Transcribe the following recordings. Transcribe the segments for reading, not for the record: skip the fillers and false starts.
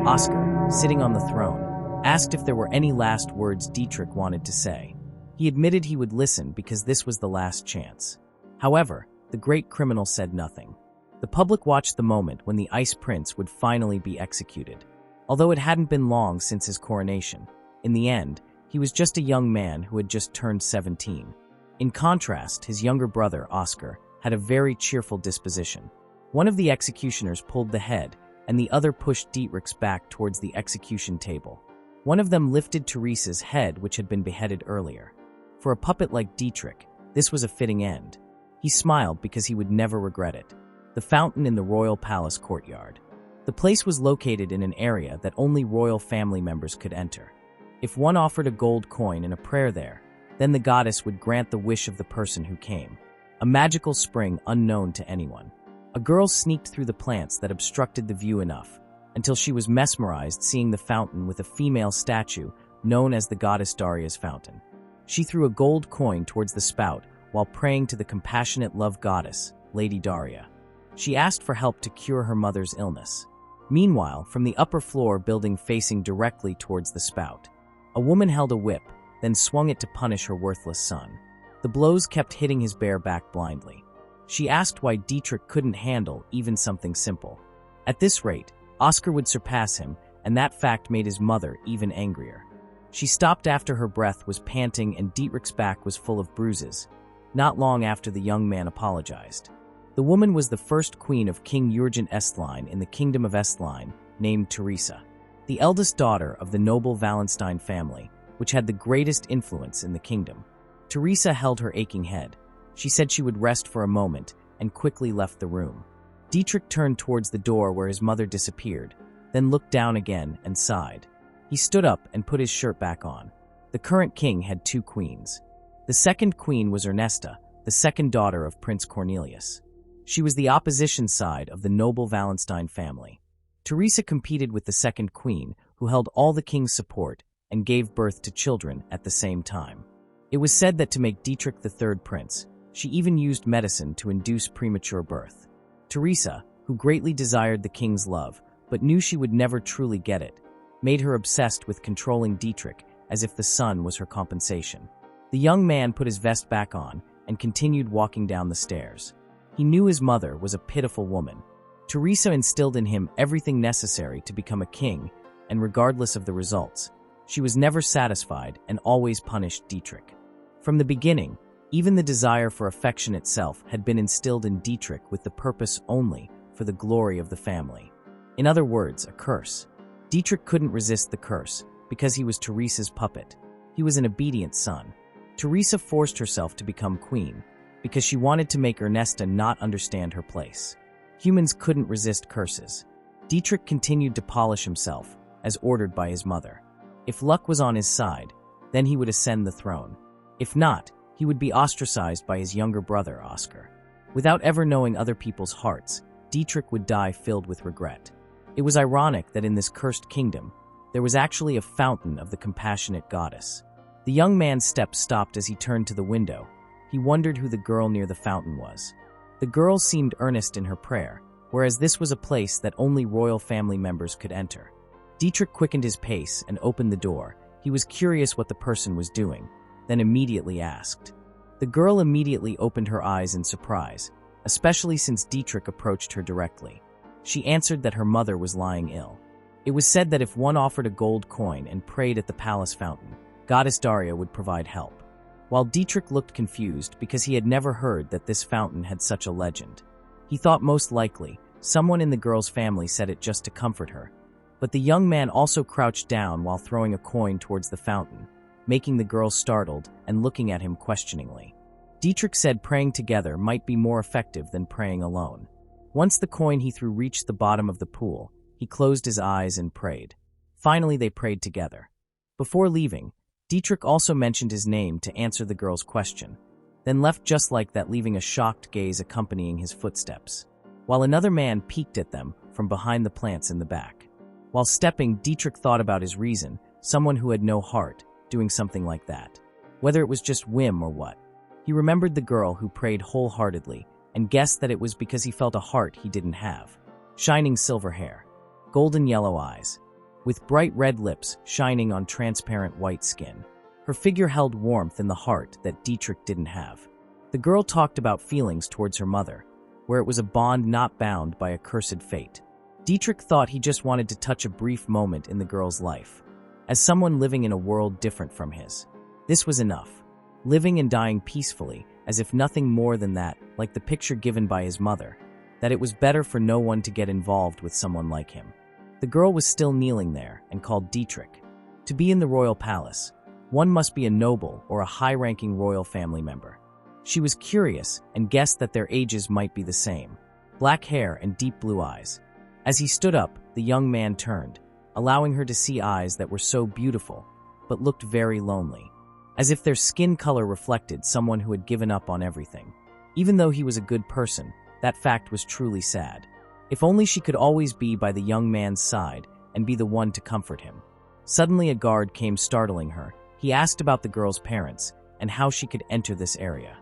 Oscar, sitting on the throne, asked if there were any last words Dietrich wanted to say. He admitted he would listen because this was the last chance. However, the great criminal said nothing. The public watched the moment when the Ice Prince would finally be executed. Although it hadn't been long since his coronation, in the end, he was just a young man who had just turned 17. In contrast, his younger brother, Oscar, had a very cheerful disposition. One of the executioners pulled the head, and the other pushed Dietrich's back towards the execution table. One of them lifted Teresa's head, which had been beheaded earlier. For a puppet like Dietrich, this was a fitting end. He smiled because he would never regret it. The fountain in the royal palace courtyard. The place was located in an area that only royal family members could enter. If one offered a gold coin and a prayer there, then the goddess would grant the wish of the person who came. A magical spring unknown to anyone. A girl sneaked through the plants that obstructed the view enough, until she was mesmerized seeing the fountain with a female statue known as the goddess Daria's fountain. She threw a gold coin towards the spout while praying to the compassionate love goddess, Lady Daria. She asked for help to cure her mother's illness. Meanwhile, from the upper floor building facing directly towards the spout, a woman held a whip, then swung it to punish her worthless son. The blows kept hitting his bare back blindly. She asked why Dietrich couldn't handle even something simple. At this rate, Oscar would surpass him, and that fact made his mother even angrier. She stopped after her breath was panting and Dietrich's back was full of bruises, not long after the young man apologized. The woman was the first queen of King Jurgen Estline in the Kingdom of Estline, named Teresa, the eldest daughter of the noble Wallenstein family, which had the greatest influence in the kingdom. Teresa held her aching head. She said she would rest for a moment and quickly left the room. Dietrich turned towards the door where his mother disappeared, then looked down again and sighed. He stood up and put his shirt back on. The current king had two queens. The second queen was Ernesta, the second daughter of Prince Cornelius. She was the opposition side of the noble Wallenstein family. Teresa competed with the second queen, who held all the king's support and gave birth to children at the same time. It was said that to make Dietrich the third prince, she even used medicine to induce premature birth. Teresa, who greatly desired the king's love, but knew she would never truly get it, made her obsessed with controlling Dietrich as if the son was her compensation. The young man put his vest back on and continued walking down the stairs. He knew his mother was a pitiful woman. Teresa instilled in him everything necessary to become a king, and regardless of the results, she was never satisfied and always punished Dietrich. From the beginning, even the desire for affection itself had been instilled in Dietrich with the purpose only for the glory of the family. In other words, a curse. Dietrich couldn't resist the curse because he was Teresa's puppet. He was an obedient son. Teresa forced herself to become queen because she wanted to make Ernesta not understand her place. Humans couldn't resist curses. Dietrich continued to polish himself, as ordered by his mother. If luck was on his side, then he would ascend the throne. If not, he would be ostracized by his younger brother, Oscar. Without ever knowing other people's hearts, Dietrich would die filled with regret. It was ironic that in this cursed kingdom, there was actually a fountain of the compassionate goddess. The young man's steps stopped as he turned to the window. He wondered who the girl near the fountain was. The girl seemed earnest in her prayer, whereas this was a place that only royal family members could enter. Dietrich quickened his pace and opened the door. He was curious what the person was doing, then immediately asked. The girl immediately opened her eyes in surprise, especially since Dietrich approached her directly. She answered that her mother was lying ill. It was said that if one offered a gold coin and prayed at the palace fountain, Goddess Daria would provide help. While Dietrich looked confused because he had never heard that this fountain had such a legend. He thought most likely someone in the girl's family said it just to comfort her. But the young man also crouched down while throwing a coin towards the fountain, making the girl startled and looking at him questioningly. Dietrich said praying together might be more effective than praying alone. Once the coin he threw reached the bottom of the pool, he closed his eyes and prayed. Finally, they prayed together. Before leaving, Dietrich also mentioned his name to answer the girl's question, then left just like that, leaving a shocked gaze accompanying his footsteps, while another man peeked at them from behind the plants in the back. While stepping, Dietrich thought about his reason, someone who had no heart, doing something like that. Whether it was just whim or what. He remembered the girl who prayed wholeheartedly and guessed that it was because he felt a heart he didn't have. Shining silver hair. Golden yellow eyes. with bright red lips shining on transparent white skin. Her figure held warmth in the heart that Dietrich didn't have. The girl talked about feelings towards her mother, where it was a bond not bound by a cursed fate. Dietrich thought he just wanted to touch a brief moment in the girl's life, as someone living in a world different from his. This was enough. Living and dying peacefully, as if nothing more than that, like the picture given by his mother, that it was better for no one to get involved with someone like him. The girl was still kneeling there and called Dietrich. To be in the royal palace, one must be a noble or a high-ranking royal family member. She was curious and guessed that their ages might be the same, black hair and deep blue eyes. As he stood up, the young man turned, allowing her to see eyes that were so beautiful, but looked very lonely, as if their skin color reflected someone who had given up on everything. Even though he was a good person, that fact was truly sad. If only she could always be by the young man's side and be the one to comfort him. Suddenly a guard came startling her. He asked about the girl's parents and how she could enter this area.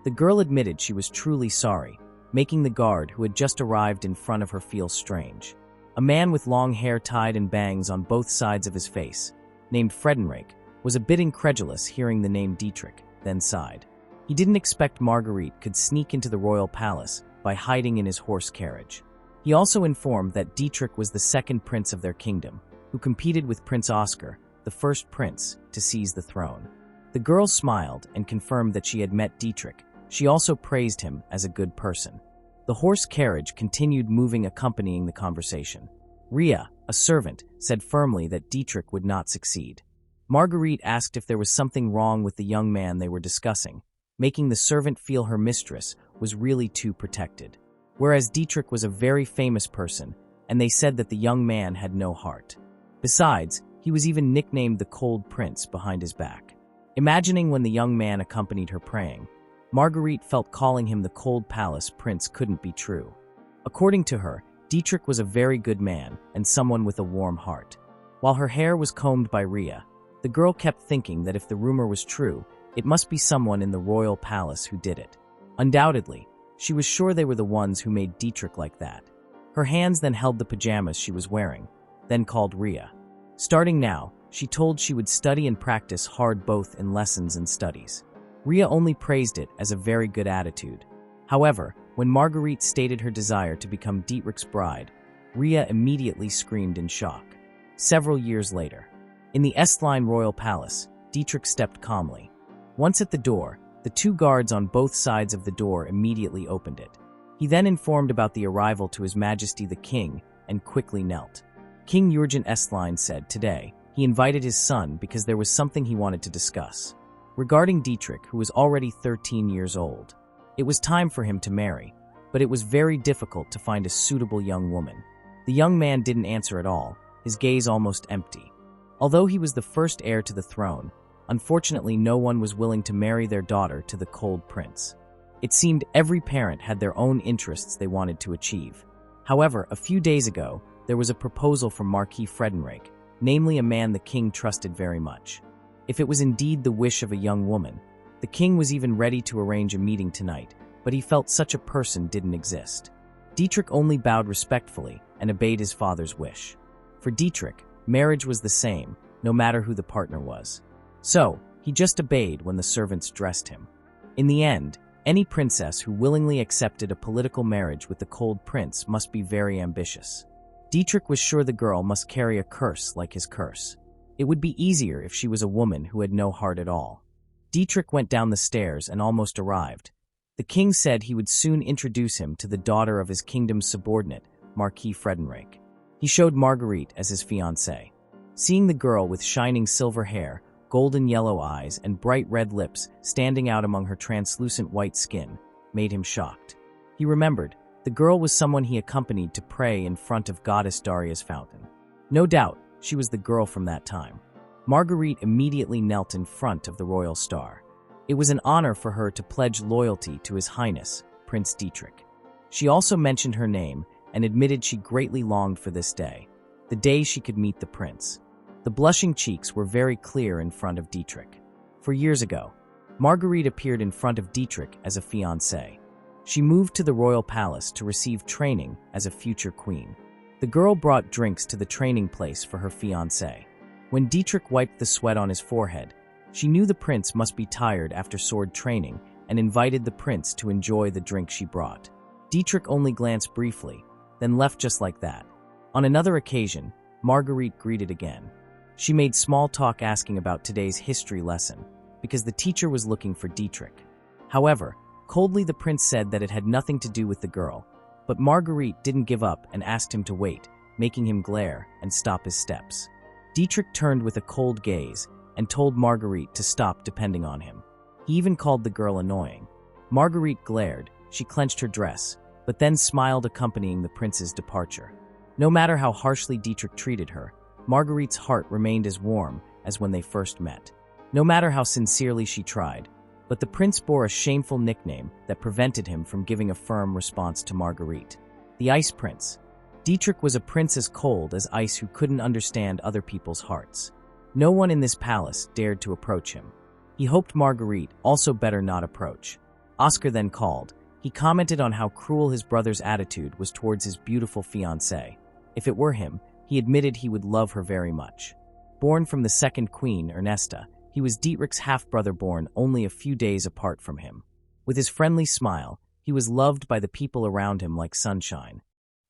The girl admitted she was truly sorry, making the guard who had just arrived in front of her feel strange. A man with long hair tied in bangs on both sides of his face, named Friedenreich, was a bit incredulous hearing the name Dietrich, then sighed. He didn't expect Marguerite could sneak into the royal palace by hiding in his horse carriage. He also informed that Dietrich was the second prince of their kingdom, who competed with Prince Oscar, the first prince, to seize the throne. The girl smiled and confirmed that she had met Dietrich. She also praised him as a good person. The horse carriage continued moving, accompanying the conversation. Ria, a servant, said firmly that Dietrich would not succeed. Marguerite asked if there was something wrong with the young man they were discussing, making the servant feel her mistress was really too protected. Whereas Dietrich was a very famous person, and they said that the young man had no heart. Besides, he was even nicknamed the Cold Prince behind his back. Imagining when the young man accompanied her praying, Marguerite felt calling him the Cold Palace Prince couldn't be true. According to her, Dietrich was a very good man and someone with a warm heart. While her hair was combed by Ria, the girl kept thinking that if the rumor was true, it must be someone in the royal palace who did it. Undoubtedly, she was sure they were the ones who made Dietrich like that. Her hands then held the pajamas she was wearing, then called Ria. Starting now, she told she would study and practice hard both in lessons and studies. Ria only praised it as a very good attitude. However, when Marguerite stated her desire to become Dietrich's bride, Ria immediately screamed in shock. Several years later, in the Estline royal palace, Dietrich stepped calmly. Once at the door, the two guards on both sides of the door immediately opened it. He then informed about the arrival to His Majesty the King and quickly knelt. King Jurgen Estline said today he invited his son because there was something he wanted to discuss. Regarding Dietrich, who was already 13 years old, it was time for him to marry, but it was very difficult to find a suitable young woman. The young man didn't answer at all, his gaze almost empty. Although he was the first heir to the throne, unfortunately no one was willing to marry their daughter to the Cold Prince. It seemed every parent had their own interests they wanted to achieve. However, a few days ago, there was a proposal from Marquis Friedenreich, namely a man the king trusted very much. If it was indeed the wish of a young woman, the king was even ready to arrange a meeting tonight, but he felt such a person didn't exist. Dietrich only bowed respectfully and obeyed his father's wish. For Dietrich, marriage was the same, no matter who the partner was. So, he just obeyed when the servants dressed him. In the end, any princess who willingly accepted a political marriage with the Cold Prince must be very ambitious. Dietrich was sure the girl must carry a curse like his curse. It would be easier if she was a woman who had no heart at all. Dietrich went down the stairs and almost arrived. The king said he would soon introduce him to the daughter of his kingdom's subordinate, Marquis Friedenreich. He showed Marguerite as his fiancée. Seeing the girl with shining silver hair, golden yellow eyes, and bright red lips standing out among her translucent white skin made him shocked. He remembered, the girl was someone he accompanied to pray in front of Goddess Daria's fountain. No doubt, she was the girl from that time. Marguerite immediately knelt in front of the royal star. It was an honor for her to pledge loyalty to His Highness, Prince Dietrich. She also mentioned her name and admitted she greatly longed for this day, the day she could meet the prince. The blushing cheeks were very clear in front of Dietrich. For years ago, Marguerite appeared in front of Dietrich as a fiancée. She moved to the royal palace to receive training as a future queen. The girl brought drinks to the training place for her fiancé. When Dietrich wiped the sweat on his forehead, she knew the prince must be tired after sword training and invited the prince to enjoy the drink she brought. Dietrich only glanced briefly, then left just like that. On another occasion, Marguerite greeted again. She made small talk asking about today's history lesson, because the teacher was looking for Dietrich. However, coldly the prince said that it had nothing to do with the girl, but Marguerite didn't give up and asked him to wait, making him glare and stop his steps. Dietrich turned with a cold gaze and told Marguerite to stop depending on him. He even called the girl annoying. Marguerite glared, she clenched her dress, but then smiled accompanying the prince's departure. No matter how harshly Dietrich treated her, Marguerite's heart remained as warm as when they first met. No matter how sincerely she tried, but the prince bore a shameful nickname that prevented him from giving a firm response to Marguerite. The Ice Prince. Dietrich was a prince as cold as ice who couldn't understand other people's hearts. No one in this palace dared to approach him. He hoped Marguerite also better not approach. Oscar then called. He commented on how cruel his brother's attitude was towards his beautiful fiancée. If it were him, he admitted he would love her very much. Born from the second queen, Ernesta, he was Dietrich's half-brother born only a few days apart from him. With his friendly smile, he was loved by the people around him like sunshine.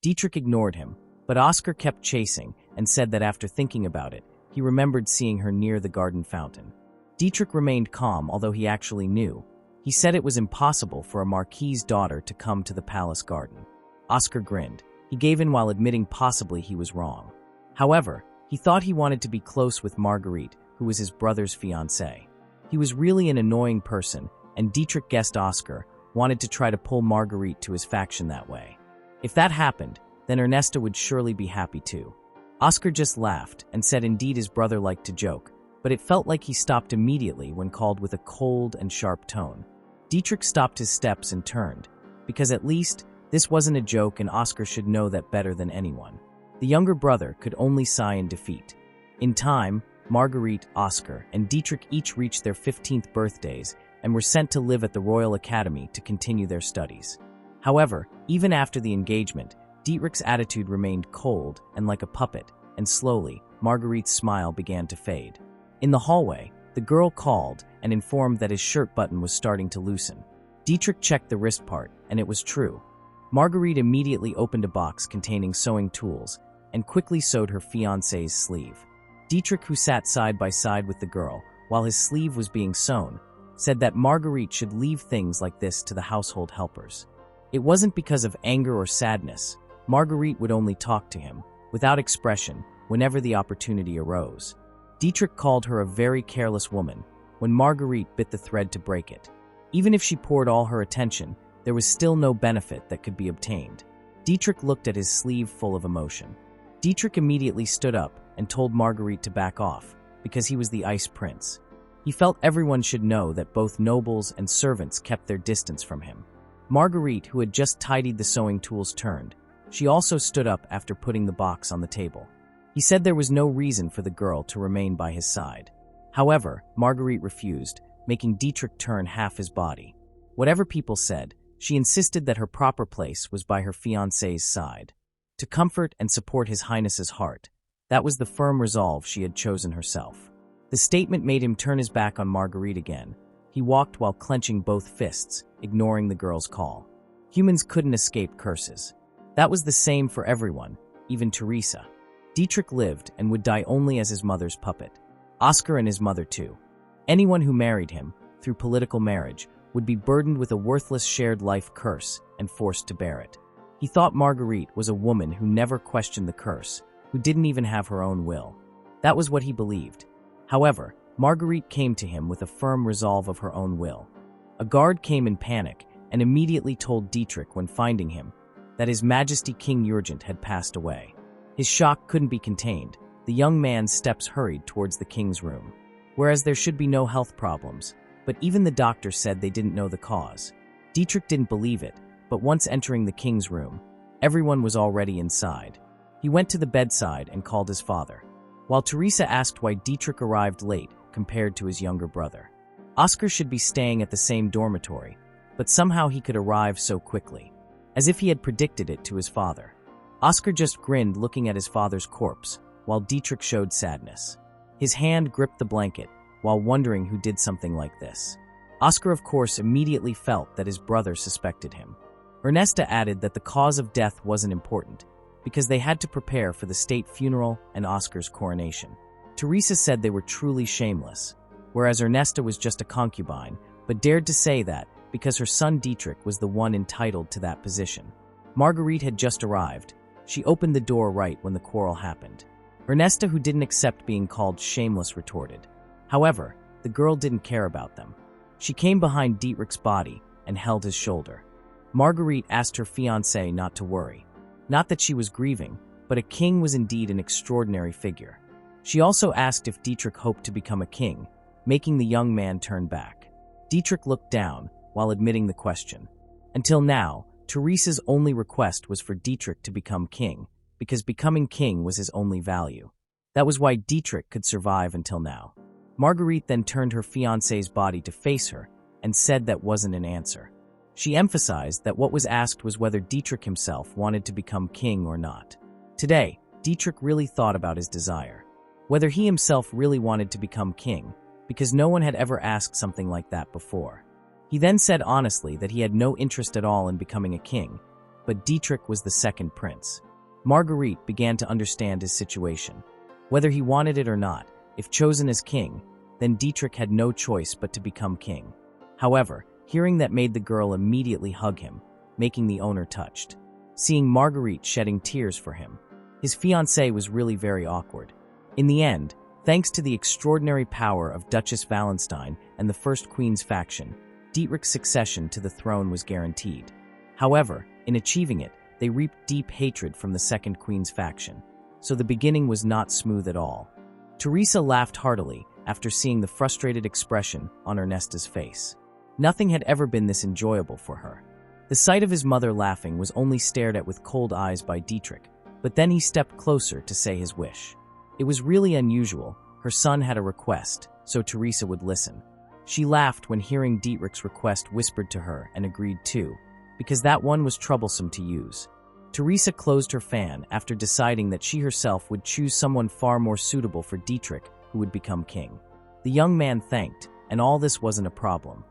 Dietrich ignored him, but Oscar kept chasing and said that after thinking about it, he remembered seeing her near the garden fountain. Dietrich remained calm, although he actually knew. He said it was impossible for a marquis's daughter to come to the palace garden. Oscar grinned. He gave in while admitting possibly he was wrong. However, he thought he wanted to be close with Marguerite, who was his brother's fiancée. He was really an annoying person, and Dietrich guessed Oscar wanted to try to pull Marguerite to his faction that way. If that happened, then Ernesta would surely be happy too. Oscar just laughed and said indeed his brother liked to joke, but it felt like he stopped immediately when called with a cold and sharp tone. Dietrich stopped his steps and turned, because at least this wasn't a joke and Oscar should know that better than anyone. The younger brother could only sigh in defeat. In time, Marguerite, Oscar, and Dietrich each reached their 15th birthdays and were sent to live at the Royal Academy to continue their studies. However, even after the engagement, Dietrich's attitude remained cold and like a puppet, and slowly, Marguerite's smile began to fade. In the hallway, the girl called and informed that his shirt button was starting to loosen. Dietrich checked the wrist part, and it was true. Marguerite immediately opened a box containing sewing tools and quickly sewed her fiancé's sleeve. Dietrich, who sat side by side with the girl while his sleeve was being sewn, said that Marguerite should leave things like this to the household helpers. It wasn't because of anger or sadness. Marguerite would only talk to him, without expression, whenever the opportunity arose. Dietrich called her a very careless woman when Marguerite bit the thread to break it. Even if she poured all her attention, there was still no benefit that could be obtained. Dietrich looked at his sleeve full of emotion. Dietrich immediately stood up and told Marguerite to back off, because he was the Ice Prince. He felt everyone should know that both nobles and servants kept their distance from him. Marguerite, who had just tidied the sewing tools, turned. She also stood up after putting the box on the table. He said there was no reason for the girl to remain by his side. However, Marguerite refused, making Dietrich turn half his body. Whatever people said, she insisted that her proper place was by her fiancé's side. To comfort and support His Highness's heart, that was the firm resolve she had chosen herself. The statement made him turn his back on Marguerite again. He walked while clenching both fists, ignoring the girl's call. Humans couldn't escape curses. That was the same for everyone, even Teresa. Dietrich lived and would die only as his mother's puppet. Oscar and his mother too. Anyone who married him, through political marriage, would be burdened with a worthless shared life curse and forced to bear it. He thought Marguerite was a woman who never questioned the curse, who didn't even have her own will. That was what he believed. However, Marguerite came to him with a firm resolve of her own will. A guard came in panic and immediately told Dietrich when finding him that His Majesty King Urgent had passed away. His shock couldn't be contained. The young man's steps hurried towards the king's room. Whereas there should be no health problems, but even the doctor said they didn't know the cause. Dietrich didn't believe it, but once entering the king's room, everyone was already inside. He went to the bedside and called his father, while Teresa asked why Dietrich arrived late compared to his younger brother. Oscar should be staying at the same dormitory, but somehow he could arrive so quickly, as if he had predicted it to his father. Oscar just grinned looking at his father's corpse, while Dietrich showed sadness. His hand gripped the blanket, while wondering who did something like this. Oscar, of course, immediately felt that his brother suspected him. Ernesta added that the cause of death wasn't important, because they had to prepare for the state funeral and Oscar's coronation. Teresa said they were truly shameless, whereas Ernesta was just a concubine, but dared to say that because her son Dietrich was the one entitled to that position. Marguerite had just arrived. She opened the door right when the quarrel happened. Ernesta, who didn't accept being called shameless, retorted. However, the girl didn't care about them. She came behind Dietrich's body and held his shoulder. Marguerite asked her fiancé not to worry. Not that she was grieving, but a king was indeed an extraordinary figure. She also asked if Dietrich hoped to become a king, making the young man turn back. Dietrich looked down while admitting the question. Until now, Teresa's only request was for Dietrich to become king, because becoming king was his only value. That was why Dietrich could survive until now. Marguerite then turned her fiancé's body to face her and said that wasn't an answer. She emphasized that what was asked was whether Dietrich himself wanted to become king or not. Today, Dietrich really thought about his desire. Whether he himself really wanted to become king, because no one had ever asked something like that before. He then said honestly that he had no interest at all in becoming a king, but Dietrich was the second prince. Marguerite began to understand his situation. Whether he wanted it or not, if chosen as king, then Dietrich had no choice but to become king. However, hearing that made the girl immediately hug him, making the owner touched. Seeing Marguerite shedding tears for him, his fiancée was really very awkward. In the end, thanks to the extraordinary power of Duchess Wallenstein and the First Queen's faction, Dietrich's succession to the throne was guaranteed. However, in achieving it, they reaped deep hatred from the Second Queen's faction, so the beginning was not smooth at all. Teresa laughed heartily after seeing the frustrated expression on Ernesta's face. Nothing had ever been this enjoyable for her. The sight of his mother laughing was only stared at with cold eyes by Dietrich, but then he stepped closer to say his wish. It was really unusual. Her son had a request, so Teresa would listen. She laughed when hearing Dietrich's request whispered to her and agreed too, because that one was troublesome to use. Teresa closed her fan after deciding that she herself would choose someone far more suitable for Dietrich, who would become king. The young man thanked, and all this wasn't a problem.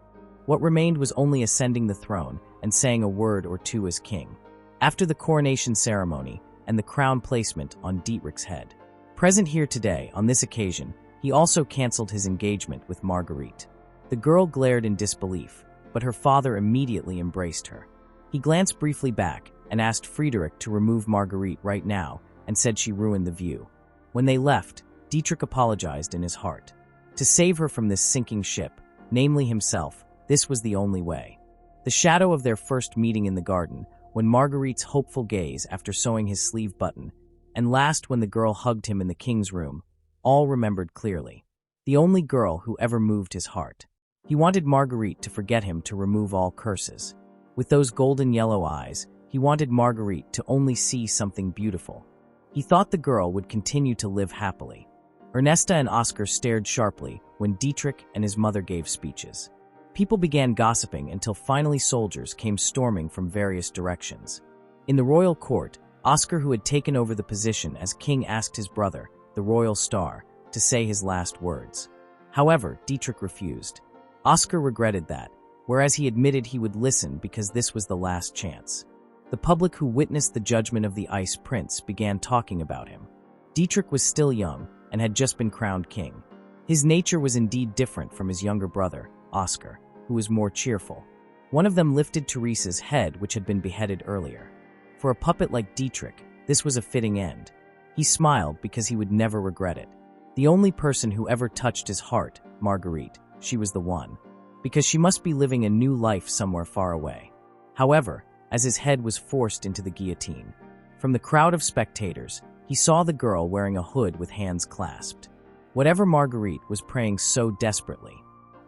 What remained was only ascending the throne and saying a word or two as king. After the coronation ceremony and the crown placement on Dietrich's head. Present here today, on this occasion, he also canceled his engagement with Marguerite. The girl glared in disbelief, but her father immediately embraced her. He glanced briefly back and asked Friedrich to remove Marguerite right now and said she ruined the view. When they left, Dietrich apologized in his heart. To save her from this sinking ship, namely himself, this was the only way. The shadow of their first meeting in the garden, when Marguerite's hopeful gaze after sewing his sleeve button, and last when the girl hugged him in the king's room, all remembered clearly. The only girl who ever moved his heart. He wanted Marguerite to forget him to remove all curses. With those golden yellow eyes, he wanted Marguerite to only see something beautiful. He thought the girl would continue to live happily. Ernesta and Oscar stared sharply when Dietrich and his mother gave speeches. People began gossiping until finally soldiers came storming from various directions. In the royal court, Oscar, who had taken over the position as king, asked his brother, the royal star, to say his last words. However, Dietrich refused. Oscar regretted that, whereas he admitted he would listen because this was the last chance. The public who witnessed the judgment of the Ice Prince began talking about him. Dietrich was still young and had just been crowned king. His nature was indeed different from his younger brother, Oscar, who was more cheerful. One of them lifted Teresa's head, which had been beheaded earlier. For a puppet like Dietrich, this was a fitting end. He smiled because he would never regret it. The only person who ever touched his heart, Marguerite, she was the one. Because she must be living a new life somewhere far away. However, as his head was forced into the guillotine, from the crowd of spectators, he saw the girl wearing a hood with hands clasped. Whatever Marguerite was praying so desperately,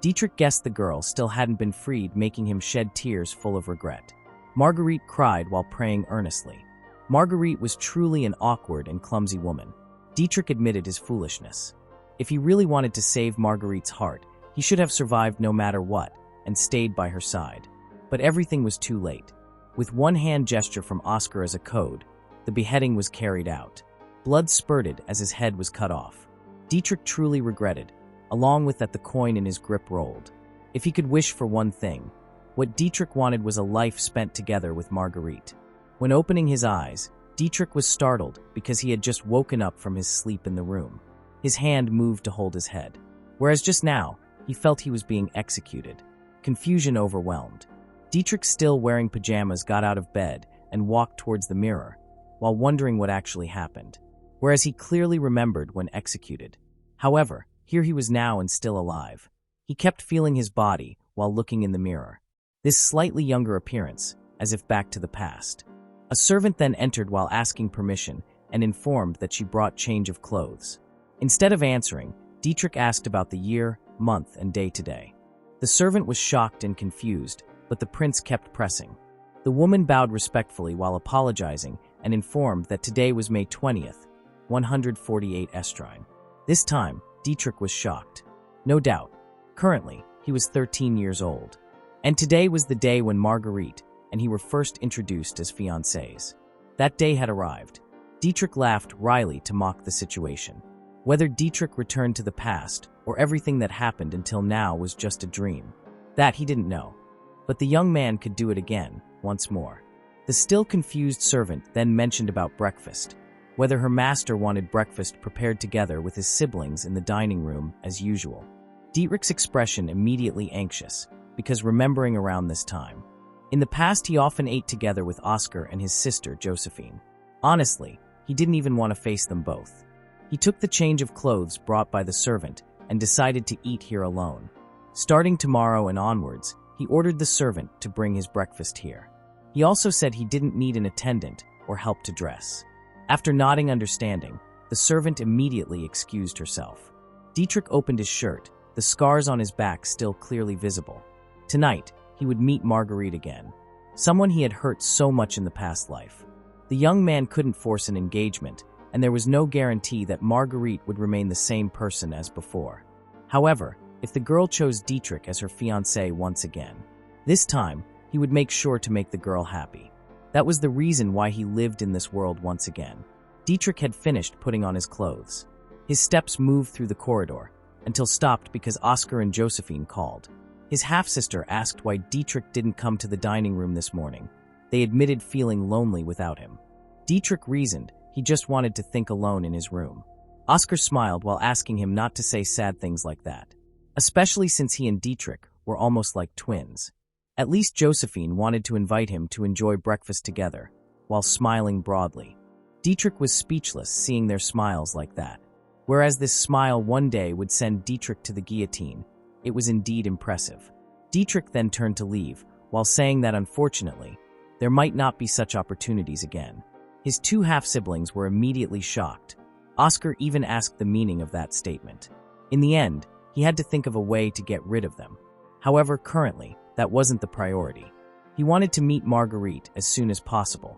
Dietrich guessed the girl still hadn't been freed, making him shed tears full of regret. Marguerite cried while praying earnestly. Marguerite was truly an awkward and clumsy woman. Dietrich admitted his foolishness. If he really wanted to save Marguerite's heart, he should have survived no matter what and stayed by her side. But everything was too late. With one hand gesture from Oscar as a code, the beheading was carried out. Blood spurted as his head was cut off. Dietrich truly regretted, along with that the coin in his grip rolled. If he could wish for one thing, what Dietrich wanted was a life spent together with Marguerite. When opening his eyes, Dietrich was startled because he had just woken up from his sleep in the room. His hand moved to hold his head, whereas just now, he felt he was being executed. Confusion overwhelmed. Dietrich, still wearing pajamas, got out of bed and walked towards the mirror, while wondering what actually happened, whereas he clearly remembered when executed. However, here he was now and still alive. He kept feeling his body while looking in the mirror. This slightly younger appearance, as if back to the past. A servant then entered while asking permission and informed that she brought change of clothes. Instead of answering, Dietrich asked about the year, month, and day today. The servant was shocked and confused, but the prince kept pressing. The woman bowed respectfully while apologizing and informed that today was May 20th, 148 Estrine. This time, Dietrich was shocked. No doubt. Currently, he was 13 years old. And today was the day when Marguerite and he were first introduced as fiancés. That day had arrived. Dietrich laughed wryly to mock the situation. Whether Dietrich returned to the past or everything that happened until now was just a dream, that he didn't know. But the young man could do it again, once more. The still confused servant then mentioned about breakfast, whether her master wanted breakfast prepared together with his siblings in the dining room as usual. Dietrich's expression immediately anxious, because remembering around this time. In the past he often ate together with Oscar and his sister Josephine. Honestly, he didn't even want to face them both. He took the change of clothes brought by the servant and decided to eat here alone. Starting tomorrow and onwards, he ordered the servant to bring his breakfast here. He also said he didn't need an attendant or help to dress. After nodding understanding, the servant immediately excused herself. Dietrich opened his shirt, the scars on his back still clearly visible. Tonight, he would meet Marguerite again, someone he had hurt so much in the past life. The young man couldn't force an engagement, and there was no guarantee that Marguerite would remain the same person as before. However, if the girl chose Dietrich as her fiancé once again, this time, he would make sure to make the girl happy. That was the reason why he lived in this world once again. Dietrich had finished putting on his clothes. His steps moved through the corridor, until stopped because Oscar and Josephine called. His half-sister asked why Dietrich didn't come to the dining room this morning. They admitted feeling lonely without him. Dietrich reasoned he just wanted to think alone in his room. Oscar smiled while asking him not to say sad things like that, especially since he and Dietrich were almost like twins. At least Josephine wanted to invite him to enjoy breakfast together, while smiling broadly. Dietrich was speechless seeing their smiles like that. Whereas this smile one day would send Dietrich to the guillotine, it was indeed impressive. Dietrich then turned to leave, while saying that unfortunately, there might not be such opportunities again. His two half-siblings were immediately shocked. Oscar even asked the meaning of that statement. In the end, he had to think of a way to get rid of them. However, currently, that wasn't the priority. He wanted to meet Marguerite as soon as possible.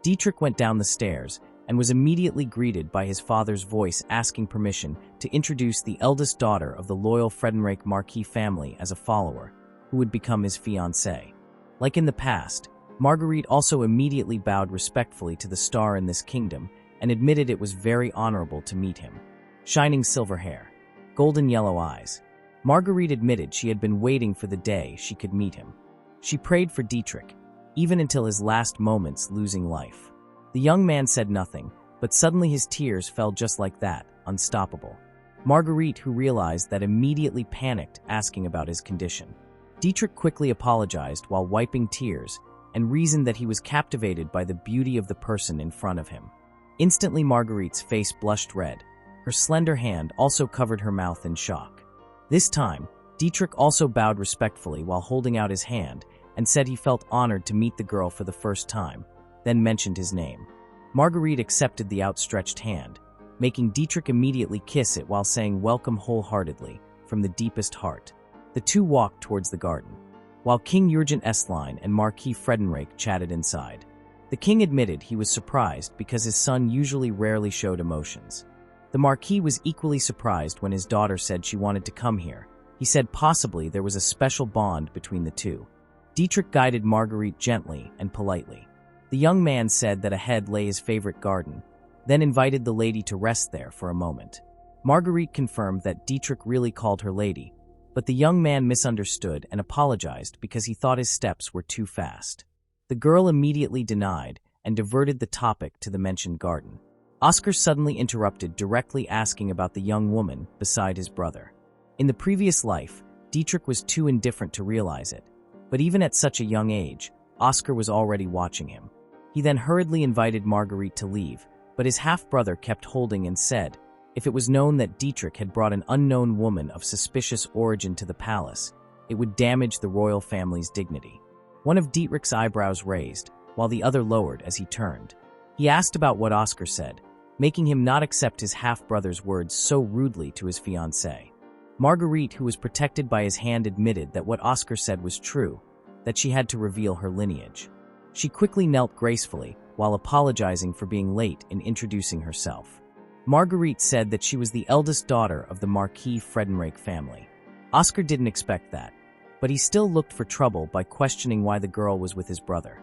Dietrich went down the stairs and was immediately greeted by his father's voice asking permission to introduce the eldest daughter of the loyal Frederik Marquis family as a follower, who would become his fiancée. Like in the past, Marguerite also immediately bowed respectfully to the star in this kingdom and admitted it was very honorable to meet him. Shining silver hair, golden yellow eyes. Marguerite admitted she had been waiting for the day she could meet him. She prayed for Dietrich, even until his last moments losing life. The young man said nothing, but suddenly his tears fell just like that, unstoppable. Marguerite, who realized that, immediately panicked, asking about his condition. Dietrich quickly apologized while wiping tears and reasoned that he was captivated by the beauty of the person in front of him. Instantly, Marguerite's face blushed red. Her slender hand also covered her mouth in shock. This time, Dietrich also bowed respectfully while holding out his hand and said he felt honored to meet the girl for the first time, then mentioned his name. Marguerite accepted the outstretched hand, making Dietrich immediately kiss it while saying welcome wholeheartedly, from the deepest heart. The two walked towards the garden, while King Jurgen Estline and Marquis Frederik chatted inside. The king admitted he was surprised because his son usually rarely showed emotions. The Marquis was equally surprised when his daughter said she wanted to come here. He said possibly there was a special bond between the two. Dietrich guided Marguerite gently and politely. The young man said that ahead lay his favorite garden, then invited the lady to rest there for a moment. Marguerite confirmed that Dietrich really called her lady, but the young man misunderstood and apologized because he thought his steps were too fast. The girl immediately denied and diverted the topic to the mentioned garden. Oscar suddenly interrupted, directly asking about the young woman beside his brother. In the previous life, Dietrich was too indifferent to realize it, but even at such a young age, Oscar was already watching him. He then hurriedly invited Marguerite to leave, but his half-brother kept holding and said, if it was known that Dietrich had brought an unknown woman of suspicious origin to the palace, it would damage the royal family's dignity. One of Dietrich's eyebrows raised, while the other lowered as he turned. He asked about what Oscar said, making him not accept his half-brother's words so rudely to his fiancée. Marguerite, who was protected by his hand, admitted that what Oscar said was true, that she had to reveal her lineage. She quickly knelt gracefully, while apologizing for being late in introducing herself. Marguerite said that she was the eldest daughter of the Marquis Friedenreich family. Oscar didn't expect that, but he still looked for trouble by questioning why the girl was with his brother.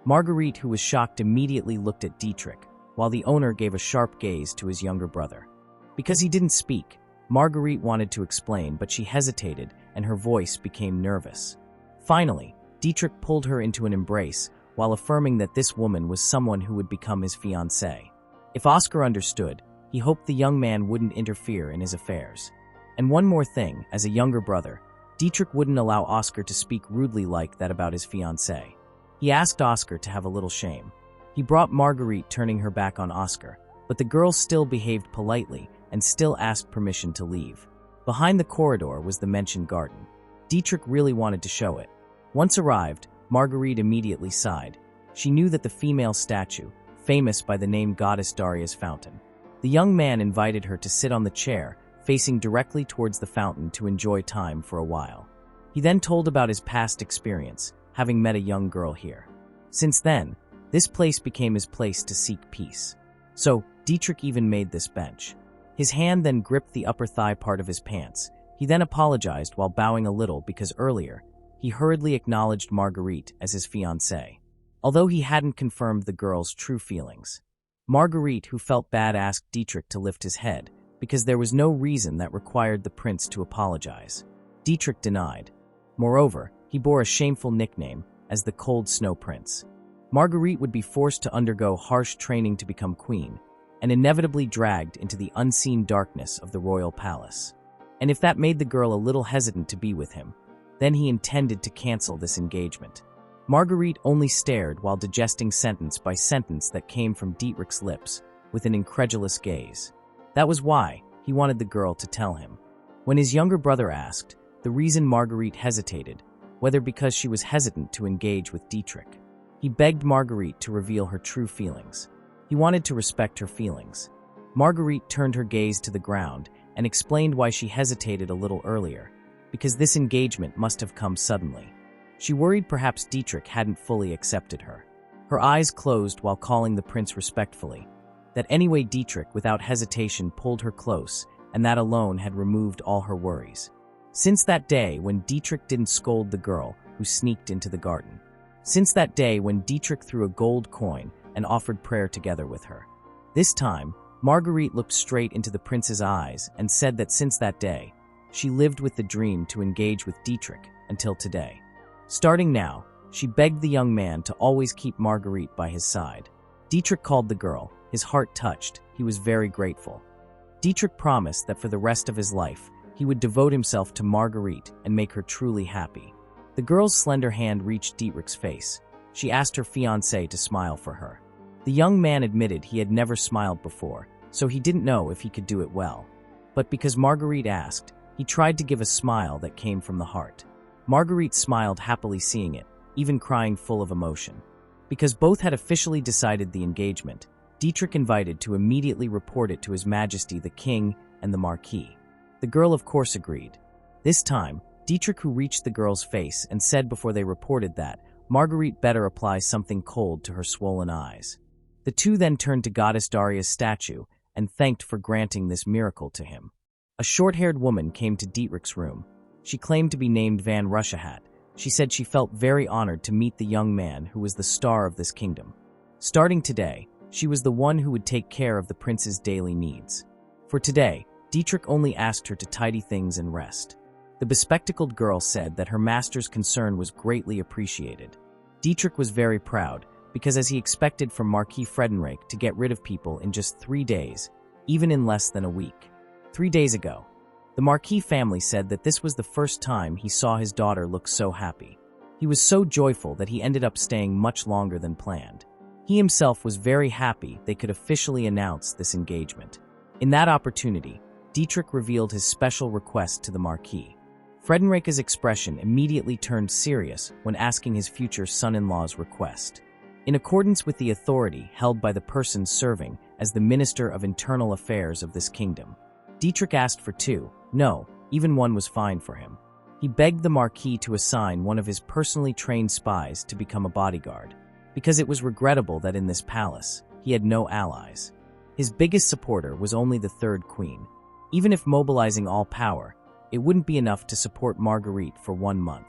Marguerite, who was shocked, immediately looked at Dietrich, while the owner gave a sharp gaze to his younger brother. Because he didn't speak, Marguerite wanted to explain, but she hesitated and her voice became nervous. Finally, Dietrich pulled her into an embrace while affirming that this woman was someone who would become his fiancée. If Oscar understood, he hoped the young man wouldn't interfere in his affairs. And one more thing, as a younger brother, Dietrich wouldn't allow Oscar to speak rudely like that about his fiancée. He asked Oscar to have a little shame. He brought Marguerite, turning her back on Oscar, but the girl still behaved politely and still asked permission to leave. Behind the corridor was the mentioned garden. Dietrich really wanted to show it. Once arrived, Marguerite immediately sighed. She knew that the female statue, famous by the name Goddess Daria's fountain. The young man invited her to sit on the chair, facing directly towards the fountain to enjoy time for a while. He then told about his past experience, having met a young girl here. Since then, this place became his place to seek peace. So, Dietrich even made this bench. His hand then gripped the upper thigh part of his pants. He then apologized while bowing a little because earlier, he hurriedly acknowledged Marguerite as his fiancée, although he hadn't confirmed the girl's true feelings. Marguerite, who felt bad, asked Dietrich to lift his head, because there was no reason that required the prince to apologize. Dietrich denied. Moreover, he bore a shameful nickname as the Cold Snow Prince. Marguerite would be forced to undergo harsh training to become queen, and inevitably dragged into the unseen darkness of the royal palace. And if that made the girl a little hesitant to be with him, then he intended to cancel this engagement. Marguerite only stared while digesting sentence by sentence that came from Dietrich's lips with an incredulous gaze. That was why he wanted the girl to tell him. When his younger brother asked the reason Marguerite hesitated, whether because she was hesitant to engage with Dietrich, he begged Marguerite to reveal her true feelings. He wanted to respect her feelings. Marguerite turned her gaze to the ground and explained why she hesitated a little earlier, because this engagement must have come suddenly. She worried perhaps Dietrich hadn't fully accepted her. Her eyes closed while calling the prince respectfully. That anyway, Dietrich without hesitation pulled her close, and that alone had removed all her worries. Since that day when Dietrich didn't scold the girl who sneaked into the garden. Since that day when Dietrich threw a gold coin and offered prayer together with her. This time, Marguerite looked straight into the prince's eyes and said that since that day, she lived with the dream to engage with Dietrich until today. Starting now, she begged the young man to always keep Marguerite by his side. Dietrich called the girl, his heart touched, he was very grateful. Dietrich promised that for the rest of his life, he would devote himself to Marguerite and make her truly happy. The girl's slender hand reached Dietrich's face. She asked her fiancé to smile for her. The young man admitted he had never smiled before, so he didn't know if he could do it well. But because Marguerite asked, he tried to give a smile that came from the heart. Marguerite smiled happily seeing it, even crying full of emotion. Because both had officially decided the engagement, Dietrich invited to immediately report it to His Majesty the King and the Marquis. The girl of course agreed. This time, Dietrich who reached the girl's face and said before they reported that Marguerite better apply something cold to her swollen eyes. The two then turned to Goddess Daria's statue and thanked for granting this miracle to him. A short-haired woman came to Dietrich's room. She claimed to be named Van Rushahat. She said she felt very honored to meet the young man who was the star of this kingdom. Starting today, she was the one who would take care of the prince's daily needs. For today, Dietrich only asked her to tidy things and rest. The bespectacled girl said that her master's concern was greatly appreciated. Dietrich was very proud, because as he expected from Marquis Friedenreich to get rid of people in just 3 days, even in less than a week. 3 days ago, the Marquis family said that this was the first time he saw his daughter look so happy. He was so joyful that he ended up staying much longer than planned. He himself was very happy they could officially announce this engagement. In that opportunity, Dietrich revealed his special request to the Marquis. Friedenreich's expression immediately turned serious when asking his future son-in-law's request. In accordance with the authority held by the person serving as the Minister of Internal Affairs of this kingdom, Dietrich asked for 2, no, even 1 was fine for him. He begged the Marquis to assign one of his personally trained spies to become a bodyguard, because it was regrettable that in this palace, he had no allies. His biggest supporter was only the 3rd queen. Even if mobilizing all power, it wouldn't be enough to support Marguerite for 1 month.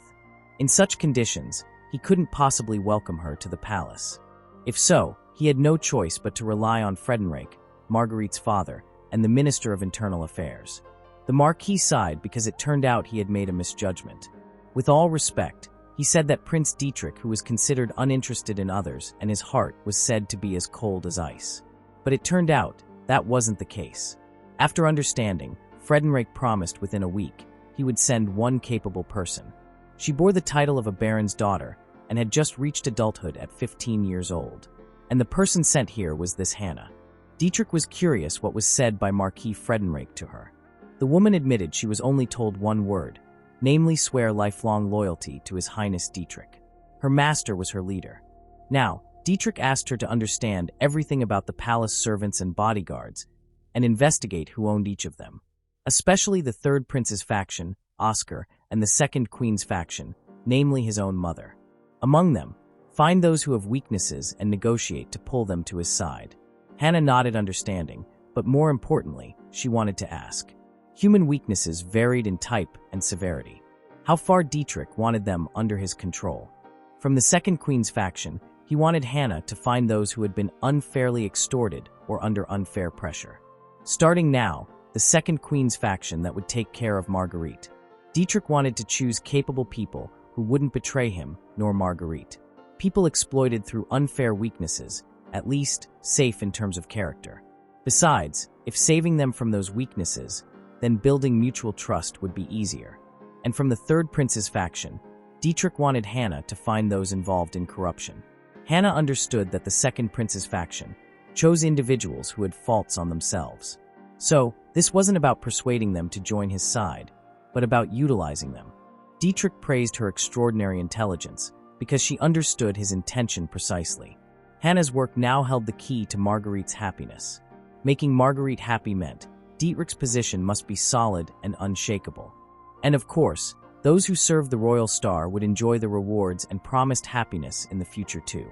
In such conditions, he couldn't possibly welcome her to the palace. If so, he had no choice but to rely on Friedenreich, Marguerite's father, and the Minister of Internal Affairs. The Marquis sighed because it turned out he had made a misjudgment. With all respect, he said that Prince Dietrich, who was considered uninterested in others and his heart was said to be as cold as ice. But it turned out that wasn't the case. After understanding, Friedenreich promised within a week he would send 1 capable person. She bore the title of a baron's daughter and had just reached adulthood at 15 years old. And the person sent here was this Hannah. Dietrich was curious what was said by Marquis Friedenreich to her. The woman admitted she was only told 1 word, namely swear lifelong loyalty to His Highness Dietrich. Her master was her leader. Now, Dietrich asked her to understand everything about the palace servants and bodyguards and investigate who owned each of them, especially the 3rd prince's faction, Oscar, and the 2nd queen's faction, namely his own mother. Among them, find those who have weaknesses and negotiate to pull them to his side. Hannah nodded understanding, but more importantly, she wanted to ask. Human weaknesses varied in type and severity. How far Dietrich wanted them under his control. From the 2nd queen's faction, he wanted Hannah to find those who had been unfairly extorted or under unfair pressure. Starting now, the 2nd queen's faction that would take care of Marguerite. Dietrich wanted to choose capable people who wouldn't betray him nor Marguerite. People exploited through unfair weaknesses, at least safe in terms of character. Besides, if saving them from those weaknesses, then building mutual trust would be easier. And from the 3rd prince's faction, Dietrich wanted Hannah to find those involved in corruption. Hannah understood that the 2nd prince's faction chose individuals who had faults on themselves. So, this wasn't about persuading them to join his side, but about utilizing them. Dietrich praised her extraordinary intelligence because she understood his intention precisely. Hannah's work now held the key to Marguerite's happiness. Making Marguerite happy meant Dietrich's position must be solid and unshakable. And of course, those who served the royal star would enjoy the rewards and promised happiness in the future too.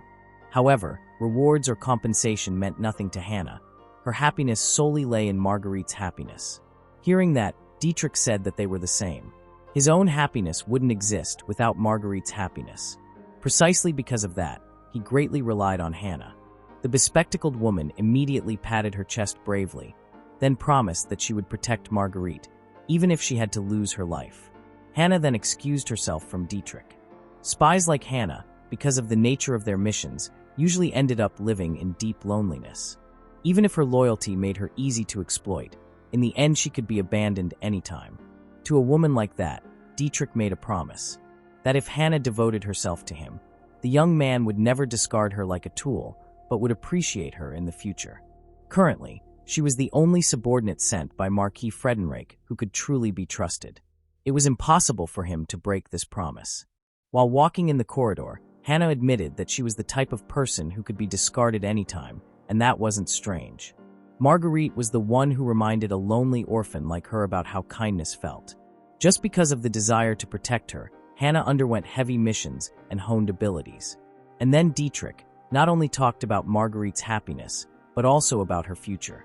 However, rewards or compensation meant nothing to Hannah. Her happiness solely lay in Marguerite's happiness. Hearing that, Dietrich said that they were the same. His own happiness wouldn't exist without Marguerite's happiness. Precisely because of that, he greatly relied on Hannah. The bespectacled woman immediately patted her chest bravely, then promised that she would protect Marguerite, even if she had to lose her life. Hannah then excused herself from Dietrich. Spies like Hannah, because of the nature of their missions, usually ended up living in deep loneliness. Even if her loyalty made her easy to exploit, in the end she could be abandoned anytime. To a woman like that, Dietrich made a promise, that if Hannah devoted herself to him, the young man would never discard her like a tool, but would appreciate her in the future. Currently, she was the only subordinate sent by Marquis Friedenreich who could truly be trusted. It was impossible for him to break this promise. While walking in the corridor, Hannah admitted that she was the type of person who could be discarded anytime, and that wasn't strange. Marguerite was the one who reminded a lonely orphan like her about how kindness felt. Just because of the desire to protect her, Hannah underwent heavy missions and honed abilities. And then Dietrich not only talked about Marguerite's happiness, but also about her future.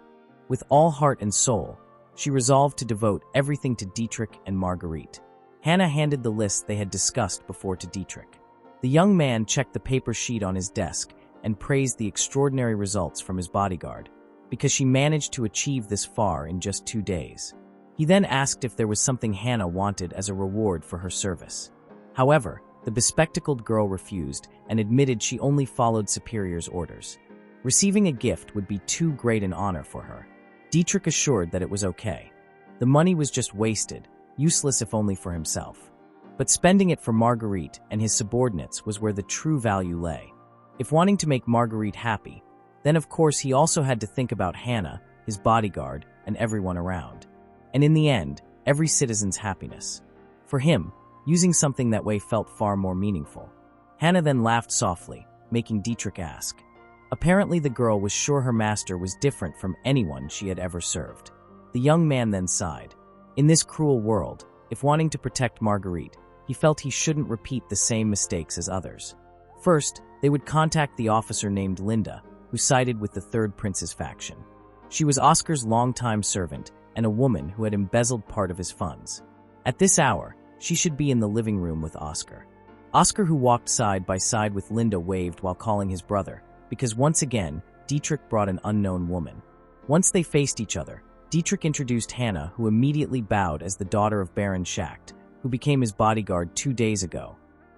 With all heart and soul, she resolved to devote everything to Dietrich and Marguerite. Hannah handed the list they had discussed before to Dietrich. The young man checked the paper sheet on his desk and praised the extraordinary results from his bodyguard, because she managed to achieve this far in just 2 days. He then asked if there was something Hannah wanted as a reward for her service. However, the bespectacled girl refused and admitted she only followed superior's orders. Receiving a gift would be too great an honor for her. Dietrich assured that it was okay. The money was just wasted, useless if only for himself. But spending it for Marguerite and his subordinates was where the true value lay. If wanting to make Marguerite happy, then of course he also had to think about Hannah, his bodyguard, and everyone around. And in the end, every citizen's happiness. For him, using something that way felt far more meaningful. Hannah then laughed softly, making Dietrich ask. Apparently the girl was sure her master was different from anyone she had ever served. The young man then sighed. In this cruel world, if wanting to protect Marguerite, he felt he shouldn't repeat the same mistakes as others. First, they would contact the officer named Linda, who sided with the Third Prince's faction. She was Oscar's longtime servant and a woman who had embezzled part of his funds. At this hour, she should be in the living room with Oscar. Oscar, who walked side by side with Linda, waved while calling his brother, because once again, Dietrich brought an unknown woman. Once they faced each other, Dietrich introduced Hannah, who immediately bowed as the daughter of Baron Schacht, who became his bodyguard 2 days ago.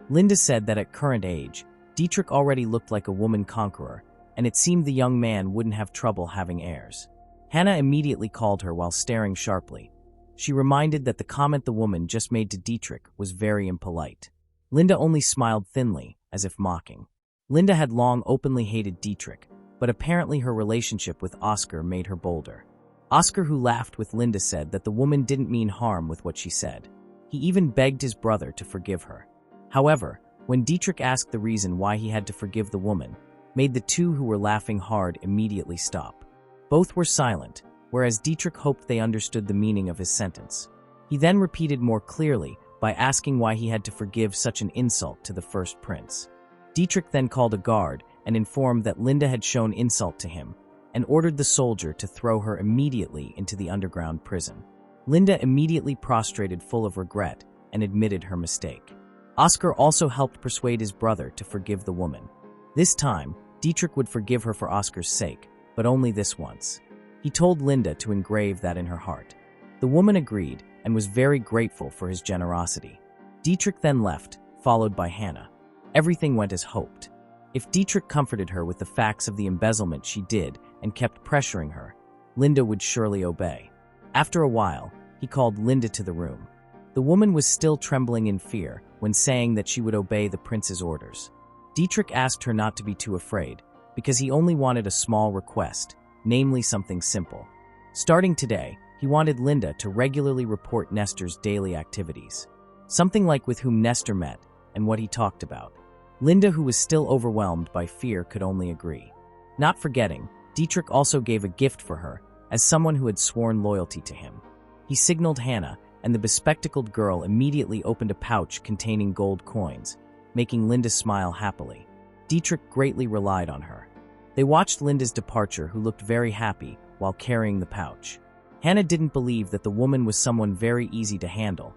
Linda said that at current age, Dietrich already looked like a woman conqueror, and it seemed the young man wouldn't have trouble having heirs. Hannah immediately called her while staring sharply. She reminded that the comment the woman just made to Dietrich was very impolite. Linda only smiled thinly, as if mocking. Linda had long openly hated Dietrich, but apparently her relationship with Oscar made her bolder. Oscar, who laughed with Linda, said that the woman didn't mean harm with what she said. He even begged his brother to forgive her. However, when Dietrich asked the reason why he had to forgive the woman, made the two who were laughing hard immediately stop. Both were silent, whereas Dietrich hoped they understood the meaning of his sentence. He then repeated more clearly by asking why he had to forgive such an insult to the first prince. Dietrich then called a guard and informed that Linda had shown insult to him, and ordered the soldier to throw her immediately into the underground prison. Linda immediately prostrated, full of regret, and admitted her mistake. Oscar also helped persuade his brother to forgive the woman. This time, Dietrich would forgive her for Oscar's sake, but only this once. He told Linda to engrave that in her heart. The woman agreed and was very grateful for his generosity. Dietrich then left, followed by Hannah. Everything went as hoped. If Dietrich comforted her with the facts of the embezzlement she did and kept pressuring her, Linda would surely obey. After a while, he called Linda to the room. The woman was still trembling in fear when saying that she would obey the prince's orders. Dietrich asked her not to be too afraid, because he only wanted a small request, namely something simple. Starting today, he wanted Linda to regularly report Nestor's daily activities. Something like with whom Nestor met and what he talked about. Linda, who was still overwhelmed by fear, could only agree. Not forgetting, Dietrich also gave a gift for her, as someone who had sworn loyalty to him. He signaled Hannah, and the bespectacled girl immediately opened a pouch containing gold coins, making Linda smile happily. Dietrich greatly relied on her. They watched Linda's departure, who looked very happy while carrying the pouch. Hannah didn't believe that the woman was someone very easy to handle,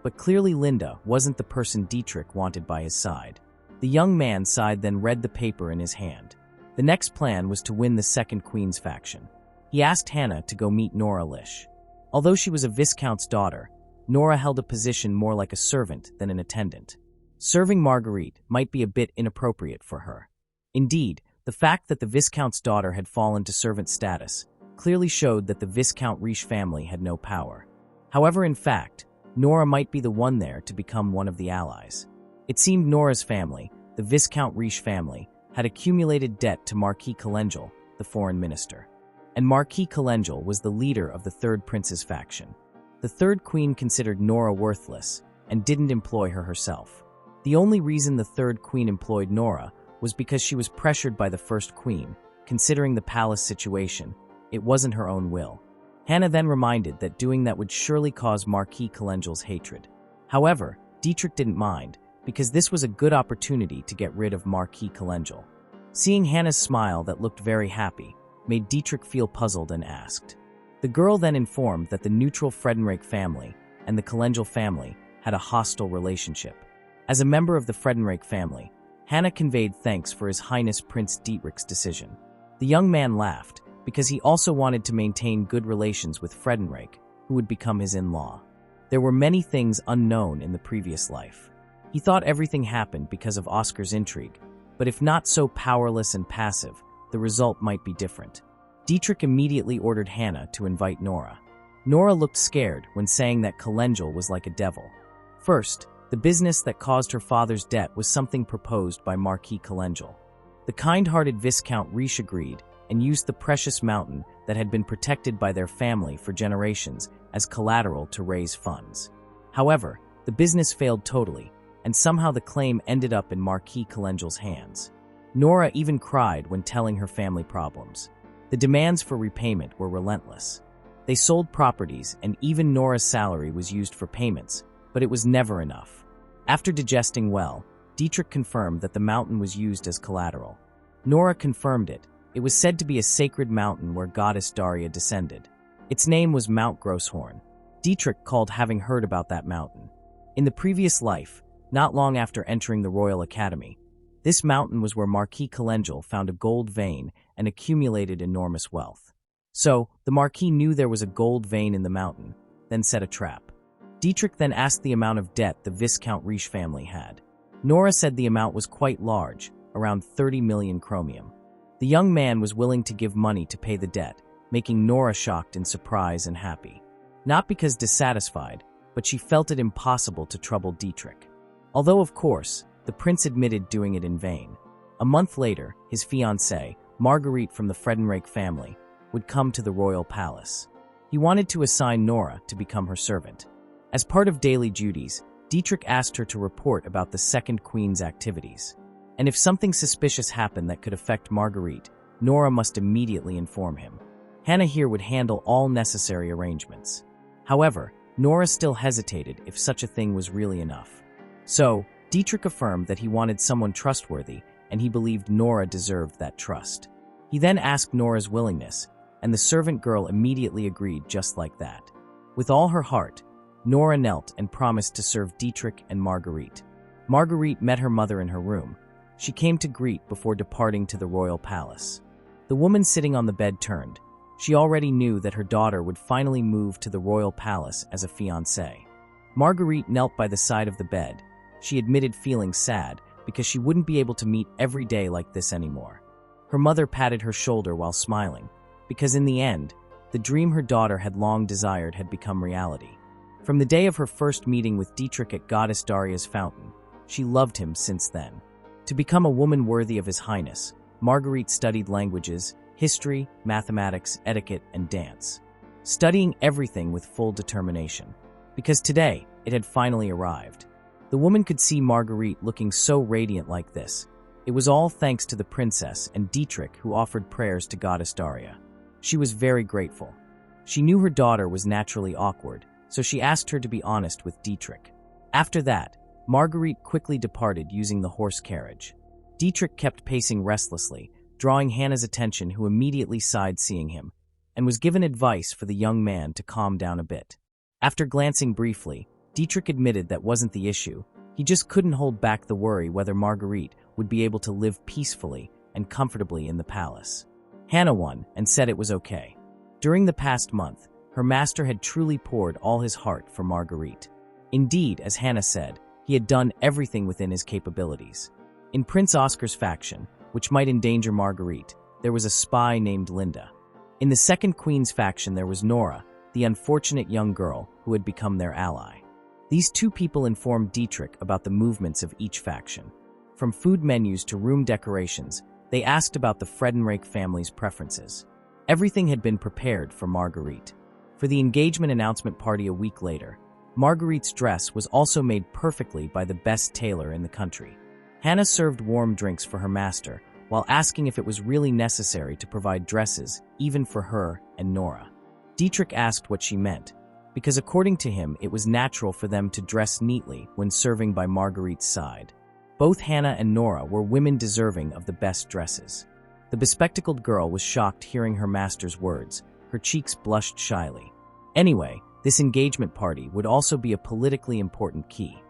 but clearly Linda wasn't the person Dietrich wanted by his side. The young man sighed, then read the paper in his hand. The next plan was to win the Second Queen's faction. He asked Hannah to go meet Nora Lish. Although she was a viscount's daughter, Nora held a position more like a servant than an attendant. Serving Marguerite might be a bit inappropriate for her. Indeed, the fact that the viscount's daughter had fallen to servant status clearly showed that the Viscount Riche family had no power. However, in fact, Nora might be the one there to become one of the allies. It seemed Nora's family, the Viscount Riche family, had accumulated debt to Marquis Calengel, the foreign minister. And Marquis Calengel was the leader of the Third Prince's faction. The Third Queen considered Nora worthless and didn't employ her herself. The only reason the Third Queen employed Nora was because she was pressured by the First Queen. Considering the palace situation, it wasn't her own will. Hannah then reminded that doing that would surely cause Marquis Calengel's hatred. However, Dietrich didn't mind, because this was a good opportunity to get rid of Marquis Calengel. Seeing Hannah's smile that looked very happy made Dietrich feel puzzled and asked. The girl then informed that the neutral Fredenreich family and the Calengel family had a hostile relationship. As a member of the Fredenreich family, Hannah conveyed thanks for His Highness Prince Dietrich's decision. The young man laughed, because he also wanted to maintain good relations with Friedenreich, who would become his in-law. There were many things unknown in the previous life. He thought everything happened because of Oscar's intrigue, but if not so powerless and passive, the result might be different. Dietrich immediately ordered Hannah to invite Nora. Nora looked scared when saying that Kalengel was like a devil. First, the business that caused her father's debt was something proposed by Marquis Kalengel. The kind-hearted Viscount Riche agreed and used the precious mountain that had been protected by their family for generations as collateral to raise funds. However, the business failed totally, and somehow the claim ended up in Marquis Kalengel's hands. Nora even cried when telling her family problems. The demands for repayment were relentless. They sold properties, and even Nora's salary was used for payments, but it was never enough. After digesting well, Dietrich confirmed that the mountain was used as collateral. Nora confirmed it. It was said to be a sacred mountain where goddess Daria descended. Its name was Mount Grosshorn. Dietrich called having heard about that mountain. In the previous life, not long after entering the Royal Academy, this mountain was where Marquis Kalengel found a gold vein and accumulated enormous wealth. So, the Marquis knew there was a gold vein in the mountain, then set a trap. Dietrich then asked the amount of debt the Viscount Riche family had. Nora said the amount was quite large, around 30 million chromium. The young man was willing to give money to pay the debt, making Nora shocked in surprise and happy. Not because dissatisfied, but she felt it impossible to trouble Dietrich. Although, of course, the prince admitted doing it in vain. A month later, his fiancée, Marguerite from the Friedenreich family, would come to the royal palace. He wanted to assign Nora to become her servant. As part of daily duties, Dietrich asked her to report about the second queen's activities. And if something suspicious happened that could affect Marguerite, Nora must immediately inform him. Hannah here would handle all necessary arrangements. However, Nora still hesitated if such a thing was really enough. So, Dietrich affirmed that he wanted someone trustworthy, and he believed Nora deserved that trust. He then asked Nora's willingness, and the servant girl immediately agreed just like that. With all her heart, Nora knelt and promised to serve Dietrich and Marguerite. Marguerite met her mother in her room. She came to greet before departing to the royal palace. The woman sitting on the bed turned. She already knew that her daughter would finally move to the royal palace as a fiancée. Marguerite knelt by the side of the bed. She admitted feeling sad because she wouldn't be able to meet every day like this anymore. Her mother patted her shoulder while smiling, because in the end, the dream her daughter had long desired had become reality. From the day of her first meeting with Dietrich at Goddess Daria's fountain, she loved him since then. To become a woman worthy of His Highness, Marguerite studied languages, history, mathematics, etiquette, and dance, studying everything with full determination. Because today, it had finally arrived. The woman could see Marguerite looking so radiant like this. It was all thanks to the princess and Dietrich who offered prayers to Goddess Daria. She was very grateful. She knew her daughter was naturally awkward, so she asked her to be honest with Dietrich. After that, Marguerite quickly departed using the horse carriage. Dietrich kept pacing restlessly, drawing Hannah's attention, who immediately sighed seeing him, and was given advice for the young man to calm down a bit. After glancing briefly, Dietrich admitted that wasn't the issue. He just couldn't hold back the worry whether Marguerite would be able to live peacefully and comfortably in the palace. Hannah won and said it was okay. During the past month, her master had truly poured all his heart for Marguerite. Indeed, as Hannah said, he had done everything within his capabilities. In Prince Oscar's faction, which might endanger Marguerite, there was a spy named Linda. In the second queen's faction, there was Nora, the unfortunate young girl who had become their ally. These two people informed Dietrich about the movements of each faction. From food menus to room decorations, they asked about the Friedenreich family's preferences. Everything had been prepared for Marguerite. For the engagement announcement party a week later, Marguerite's dress was also made perfectly by the best tailor in the country. Hannah served warm drinks for her master, while asking if it was really necessary to provide dresses, even for her and Nora. Dietrich asked what she meant, because according to him, it was natural for them to dress neatly when serving by Marguerite's side. Both Hannah and Nora were women deserving of the best dresses. The bespectacled girl was shocked hearing her master's words. Her cheeks blushed shyly. Anyway, this engagement party would also be a politically important key.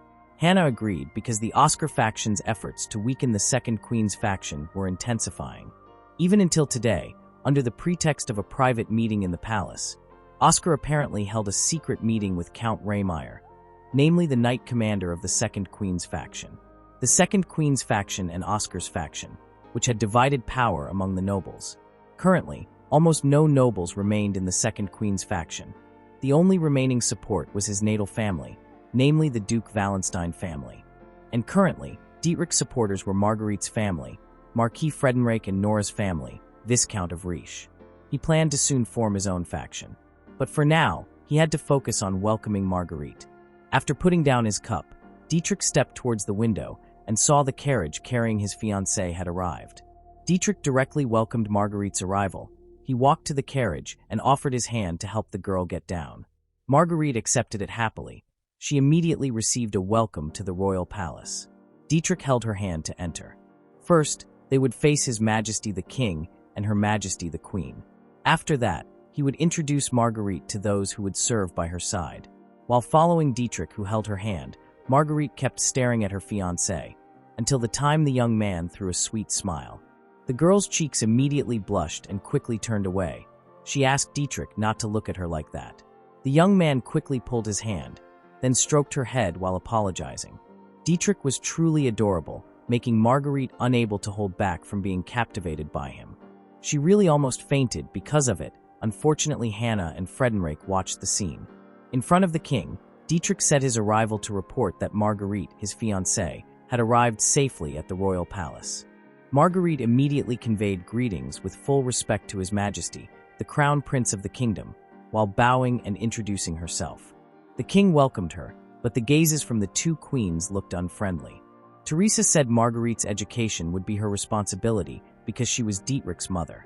Hannah agreed because the Oscar faction's efforts to weaken the Second Queen's faction were intensifying. Even until today, under the pretext of a private meeting in the palace, Oscar apparently held a secret meeting with Count Raymeyer, namely the Knight Commander of the Second Queen's faction. The Second Queen's faction and Oscar's faction, which had divided power among the nobles. Currently, almost no nobles remained in the Second Queen's faction. The only remaining support was his natal family, namely the Duke Wallenstein family. And currently, Dietrich's supporters were Marguerite's family, Marquis Frederick and Nora's family, Viscount of Riche. He planned to soon form his own faction. But for now, he had to focus on welcoming Marguerite. After putting down his cup, Dietrich stepped towards the window and saw the carriage carrying his fiancée had arrived. Dietrich directly welcomed Marguerite's arrival. He walked to the carriage and offered his hand to help the girl get down. Marguerite accepted it happily. She immediately received a welcome to the royal palace. Dietrich held her hand to enter. First, they would face His Majesty the King and Her Majesty the Queen. After that, he would introduce Marguerite to those who would serve by her side. While following Dietrich, who held her hand, Marguerite kept staring at her fiancé, until the time the young man threw a sweet smile. The girl's cheeks immediately blushed and quickly turned away. She asked Dietrich not to look at her like that. The young man quickly pulled his hand, then stroked her head while apologizing. Dietrich was truly adorable, making Marguerite unable to hold back from being captivated by him. She really almost fainted because of it. Unfortunately, Hannah and Frederick watched the scene. In front of the king, Dietrich said his arrival to report that Marguerite, his fiancée, had arrived safely at the royal palace. Marguerite immediately conveyed greetings with full respect to His Majesty, the crown prince of the kingdom, while bowing and introducing herself. The king welcomed her, but the gazes from the two queens looked unfriendly. Teresa said Marguerite's education would be her responsibility because she was Dietrich's mother.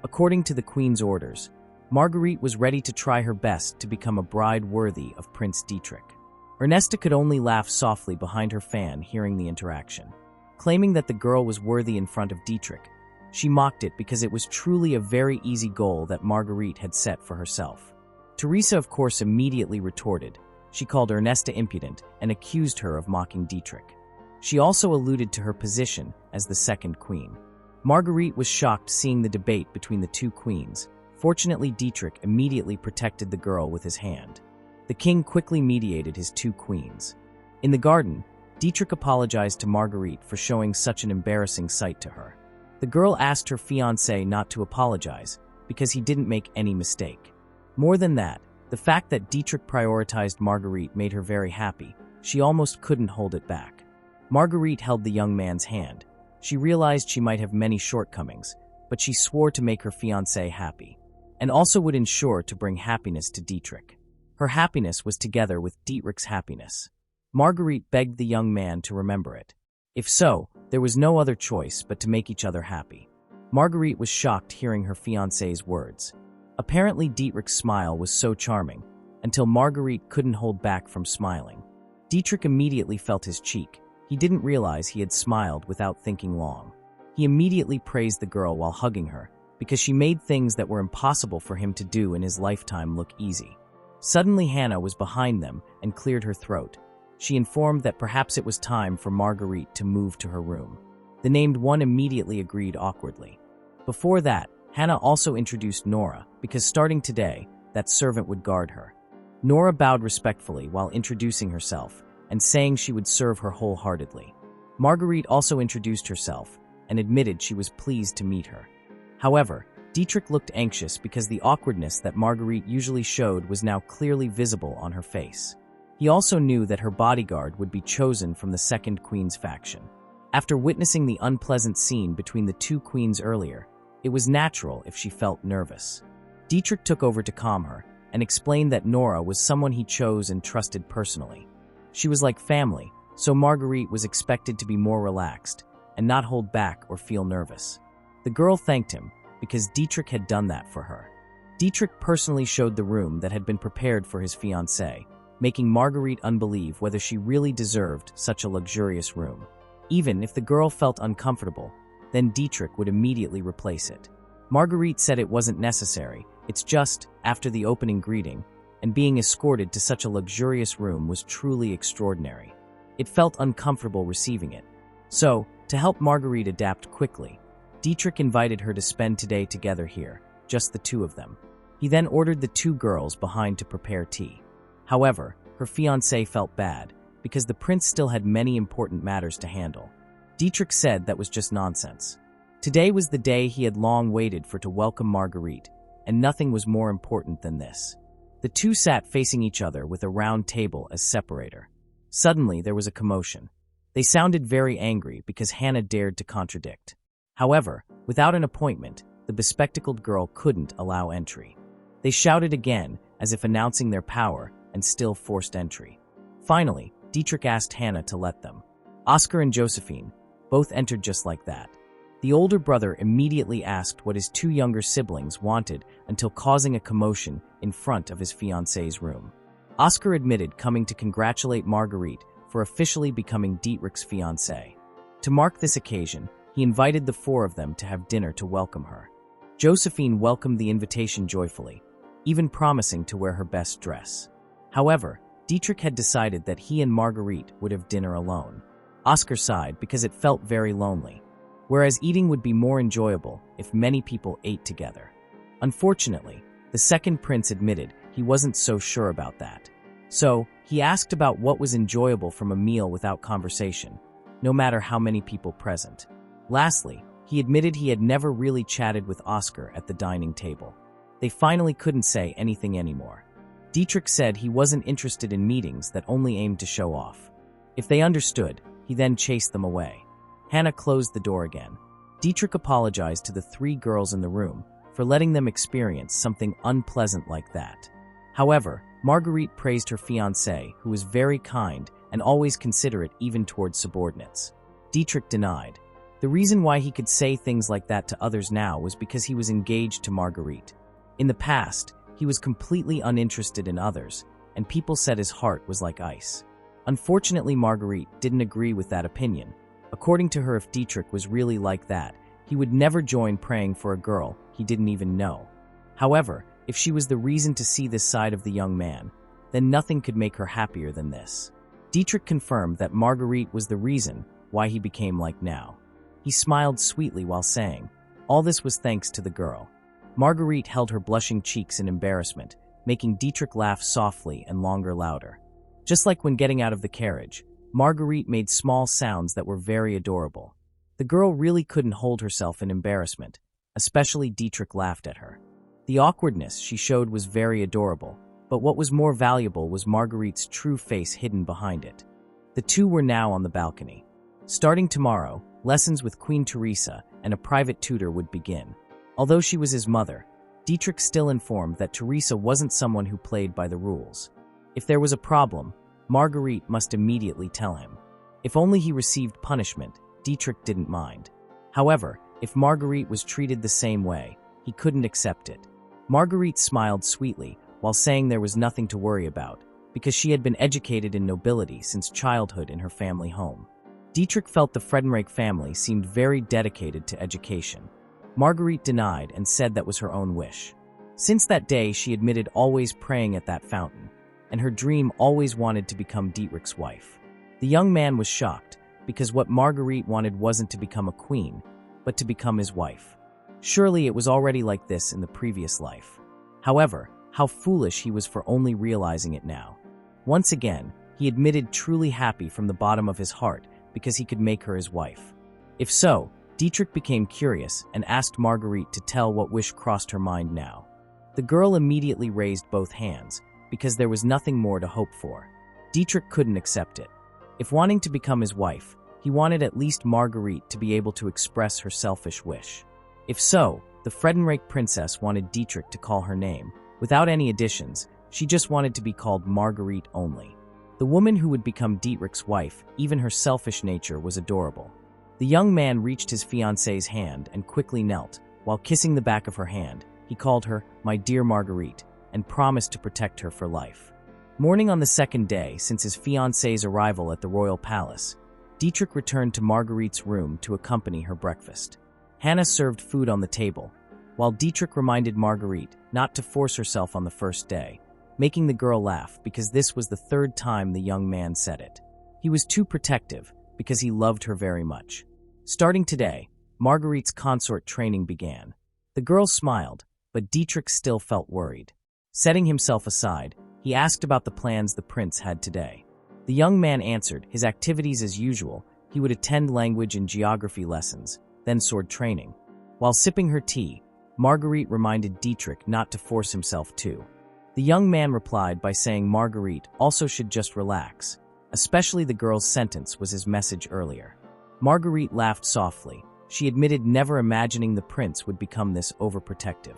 According to the queen's orders, Marguerite was ready to try her best to become a bride worthy of Prince Dietrich. Ernesta could only laugh softly behind her fan hearing the interaction. Claiming that the girl was worthy in front of Dietrich, she mocked it because it was truly a very easy goal that Marguerite had set for herself. Teresa, of course, immediately retorted. She called Ernesta impudent and accused her of mocking Dietrich. She also alluded to her position as the second queen. Marguerite was shocked seeing the debate between the two queens. Fortunately, Dietrich immediately protected the girl with his hand. The king quickly mediated his two queens. In the garden, Dietrich apologized to Marguerite for showing such an embarrassing sight to her. The girl asked her fiancé not to apologize because he didn't make any mistake. More than that, the fact that Dietrich prioritized Marguerite made her very happy. She almost couldn't hold it back. Marguerite held the young man's hand. She realized she might have many shortcomings, but she swore to make her fiancé happy, and also would ensure to bring happiness to Dietrich. Her happiness was together with Dietrich's happiness. Marguerite begged the young man to remember it. If so, there was no other choice but to make each other happy. Marguerite was shocked hearing her fiancé's words. Apparently, Dietrich's smile was so charming, until Marguerite couldn't hold back from smiling. Dietrich immediately felt his cheek. He didn't realize he had smiled without thinking long. He immediately praised the girl while hugging her, because she made things that were impossible for him to do in his lifetime look easy. Suddenly, Hannah was behind them and cleared her throat. She informed that perhaps it was time for Marguerite to move to her room. The named one immediately agreed awkwardly. Before that, Hannah also introduced Nora, because starting today, that servant would guard her. Nora bowed respectfully while introducing herself and saying she would serve her wholeheartedly. Marguerite also introduced herself and admitted she was pleased to meet her. However, Dietrich looked anxious because the awkwardness that Marguerite usually showed was now clearly visible on her face. He also knew that her bodyguard would be chosen from the second queen's faction. After witnessing the unpleasant scene between the two queens earlier, it was natural if she felt nervous. Dietrich took over to calm her and explained that Nora was someone he chose and trusted personally. She was like family, so Marguerite was expected to be more relaxed and not hold back or feel nervous. The girl thanked him because Dietrich had done that for her. Dietrich personally showed the room that had been prepared for his fiancée, making Marguerite unbelieve whether she really deserved such a luxurious room. Even if the girl felt uncomfortable, then Dietrich would immediately replace it. Marguerite said it wasn't necessary, it's just, after the opening greeting, and being escorted to such a luxurious room was truly extraordinary. It felt uncomfortable receiving it. So, to help Marguerite adapt quickly, Dietrich invited her to spend today together here, just the two of them. He then ordered the two girls behind to prepare tea. However, her fiancé felt bad, because the prince still had many important matters to handle. Dietrich said that was just nonsense. Today was the day he had long waited for to welcome Marguerite, and nothing was more important than this. The two sat facing each other with a round table as separator. Suddenly, there was a commotion. They sounded very angry because Hannah dared to contradict. However, without an appointment, the bespectacled girl couldn't allow entry. They shouted again, as if announcing their power, and still forced entry. Finally, Dietrich asked Hannah to let them. Oscar and Josephine both entered just like that. The older brother immediately asked what his two younger siblings wanted until causing a commotion in front of his fiancée's room. Oscar admitted coming to congratulate Marguerite for officially becoming Dietrich's fiancée. To mark this occasion, he invited the four of them to have dinner to welcome her. Josephine welcomed the invitation joyfully, even promising to wear her best dress. However, Dietrich had decided that he and Marguerite would have dinner alone. Oscar sighed because it felt very lonely, whereas eating would be more enjoyable if many people ate together. Unfortunately, the second prince admitted he wasn't so sure about that. So, he asked about what was enjoyable from a meal without conversation, no matter how many people present. Lastly, he admitted he had never really chatted with Oscar at the dining table. They finally couldn't say anything anymore. Dietrich said he wasn't interested in meetings that only aimed to show off. If they understood, he then chased them away. Hannah closed the door again. Dietrich apologized to the three girls in the room for letting them experience something unpleasant like that. However, Marguerite praised her fiancé, who was very kind and always considerate even towards subordinates. Dietrich denied. The reason why he could say things like that to others now was because he was engaged to Marguerite. In the past, he was completely uninterested in others, and people said his heart was like ice. Unfortunately, Marguerite didn't agree with that opinion. According to her, if Dietrich was really like that, he would never join praying for a girl he didn't even know. However, if she was the reason to see this side of the young man, then nothing could make her happier than this. Dietrich confirmed that Marguerite was the reason why he became like now. He smiled sweetly while saying, all this was thanks to the girl. Marguerite held her blushing cheeks in embarrassment, making Dietrich laugh softly and louder. Just like when getting out of the carriage, Marguerite made small sounds that were very adorable. The girl really couldn't hold herself in embarrassment, especially Dietrich laughed at her. The awkwardness she showed was very adorable, but what was more valuable was Marguerite's true face hidden behind it. The two were now on the balcony. Starting tomorrow, lessons with Queen Teresa and a private tutor would begin. Although she was his mother, Dietrich still informed that Teresa wasn't someone who played by the rules. If there was a problem, Marguerite must immediately tell him. If only he received punishment, Dietrich didn't mind. However, if Marguerite was treated the same way, he couldn't accept it. Marguerite smiled sweetly while saying there was nothing to worry about, because she had been educated in nobility since childhood in her family home. Dietrich felt the Friedenreich family seemed very dedicated to education. Marguerite denied and said that was her own wish. Since that day, she admitted always praying at that fountain, and her dream always wanted to become Dietrich's wife. The young man was shocked, because what Marguerite wanted wasn't to become a queen, but to become his wife. Surely it was already like this in the previous life. However, how foolish he was for only realizing it now. Once again, he admitted truly happy from the bottom of his heart because he could make her his wife. If so, Dietrich became curious and asked Marguerite to tell what wish crossed her mind now. The girl immediately raised both hands, because there was nothing more to hope for. Dietrich couldn't accept it. If wanting to become his wife, he wanted at least Marguerite to be able to express her selfish wish. If so, the Friedenreich princess wanted Dietrich to call her name. Without any additions, she just wanted to be called Marguerite only. The woman who would become Dietrich's wife, even her selfish nature, was adorable. The young man reached his fiancée's hand and quickly knelt. While kissing the back of her hand, he called her, "My dear Marguerite," and promised to protect her for life. Morning on the second day since his fiancée's arrival at the royal palace, Dietrich returned to Marguerite's room to accompany her breakfast. Hannah served food on the table, while Dietrich reminded Marguerite not to force herself on the first day, making the girl laugh because this was the third time the young man said it. He was too protective because he loved her very much. Starting today, Marguerite's consort training began. The girl smiled, but Dietrich still felt worried. Setting himself aside, he asked about the plans the prince had today. The young man answered his activities as usual. He would attend language and geography lessons, then sword training. While sipping her tea, Marguerite reminded Dietrich not to force himself too. The young man replied by saying Marguerite also should just relax. Especially the girl's sentence was his message earlier. Marguerite laughed softly. She admitted never imagining the prince would become this overprotective.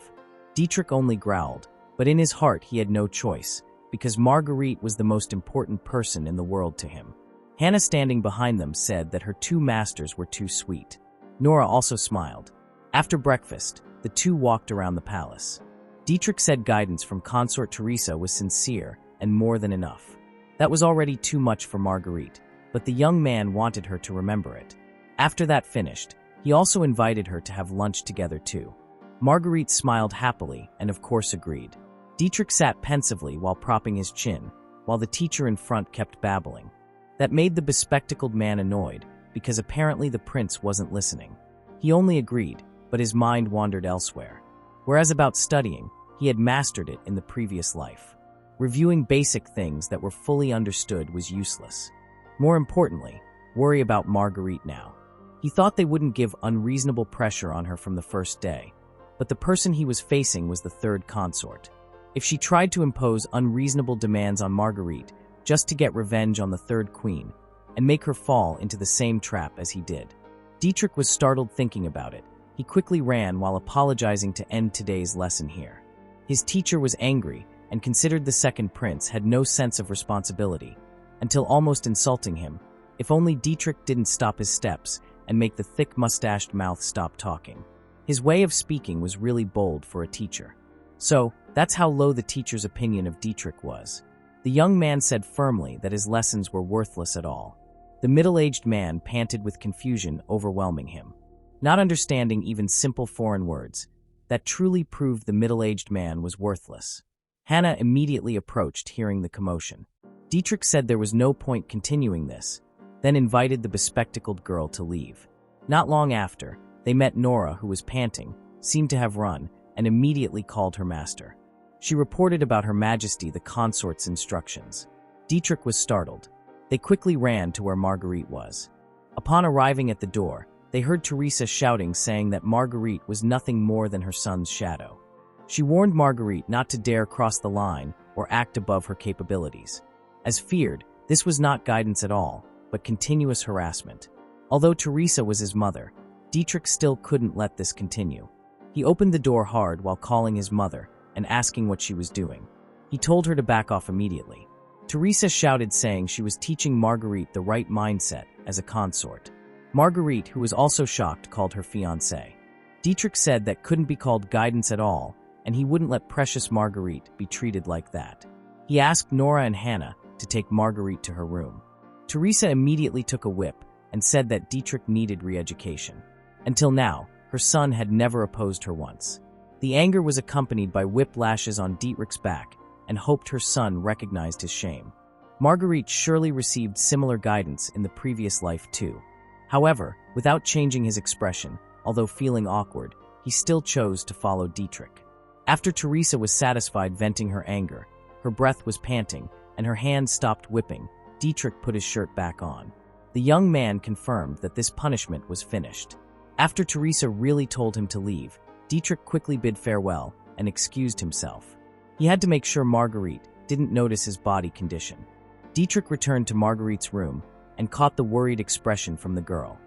Dietrich only growled, but in his heart he had no choice, because Marguerite was the most important person in the world to him. Hannah, standing behind them, said that her two masters were too sweet. Nora also smiled. After breakfast, the two walked around the palace. Dietrich said guidance from consort Teresa was sincere and more than enough. That was already too much for Marguerite, but the young man wanted her to remember it. After that finished, he also invited her to have lunch together too. Marguerite smiled happily and of course agreed. Dietrich sat pensively while propping his chin, while the teacher in front kept babbling. That made the bespectacled man annoyed, because apparently the prince wasn't listening. He only agreed, but his mind wandered elsewhere. Whereas about studying, he had mastered it in the previous life. Reviewing basic things that were fully understood was useless. More importantly, worry about Marguerite now. He thought they wouldn't give unreasonable pressure on her from the first day, but the person he was facing was the third consort. If she tried to impose unreasonable demands on Marguerite just to get revenge on the third queen and make her fall into the same trap as he did. Dietrich was startled thinking about it. He quickly ran while apologizing to end today's lesson here. His teacher was angry and considered the second prince had no sense of responsibility, until almost insulting him. If only Dietrich didn't stop his steps and make the thick mustached mouth stop talking. His way of speaking was really bold for a teacher. So, that's how low the teacher's opinion of Dietrich was. The young man said firmly that his lessons were worthless at all. The middle-aged man panted with confusion overwhelming him. Not understanding even simple foreign words, that truly proved the middle-aged man was worthless. Hannah immediately approached, hearing the commotion. Dietrich said there was no point continuing this, then invited the bespectacled girl to leave. Not long after, they met Nora, who was panting, seemed to have run, and immediately called her master. She reported about Her Majesty the consort's instructions. Dietrich was startled. They quickly ran to where Marguerite was. Upon arriving at the door, they heard Teresa shouting, saying that Marguerite was nothing more than her son's shadow. She warned Marguerite not to dare cross the line or act above her capabilities. As feared, this was not guidance at all, but continuous harassment. Although Teresa was his mother, Dietrich still couldn't let this continue. He opened the door hard while calling his mother and asking what she was doing. He told her to back off immediately. Teresa shouted, saying she was teaching Marguerite the right mindset as a consort. Marguerite, who was also shocked, called her fiancé. Dietrich said that couldn't be called guidance at all, and he wouldn't let precious Marguerite be treated like that. He asked Nora and Hannah to take Marguerite to her room. Teresa immediately took a whip and said that Dietrich needed re-education. Until now, her son had never opposed her once. The anger was accompanied by whip lashes on Dietrich's back, and hoped her son recognized his shame. Marguerite surely received similar guidance in the previous life too. However, without changing his expression, although feeling awkward, he still chose to follow Dietrich. After Teresa was satisfied venting her anger, her breath was panting, and her hands stopped whipping, Dietrich put his shirt back on. The young man confirmed that this punishment was finished. After Teresa really told him to leave, Dietrich quickly bid farewell and excused himself. He had to make sure Marguerite didn't notice his body condition. Dietrich returned to Marguerite's room and caught the worried expression from the girl.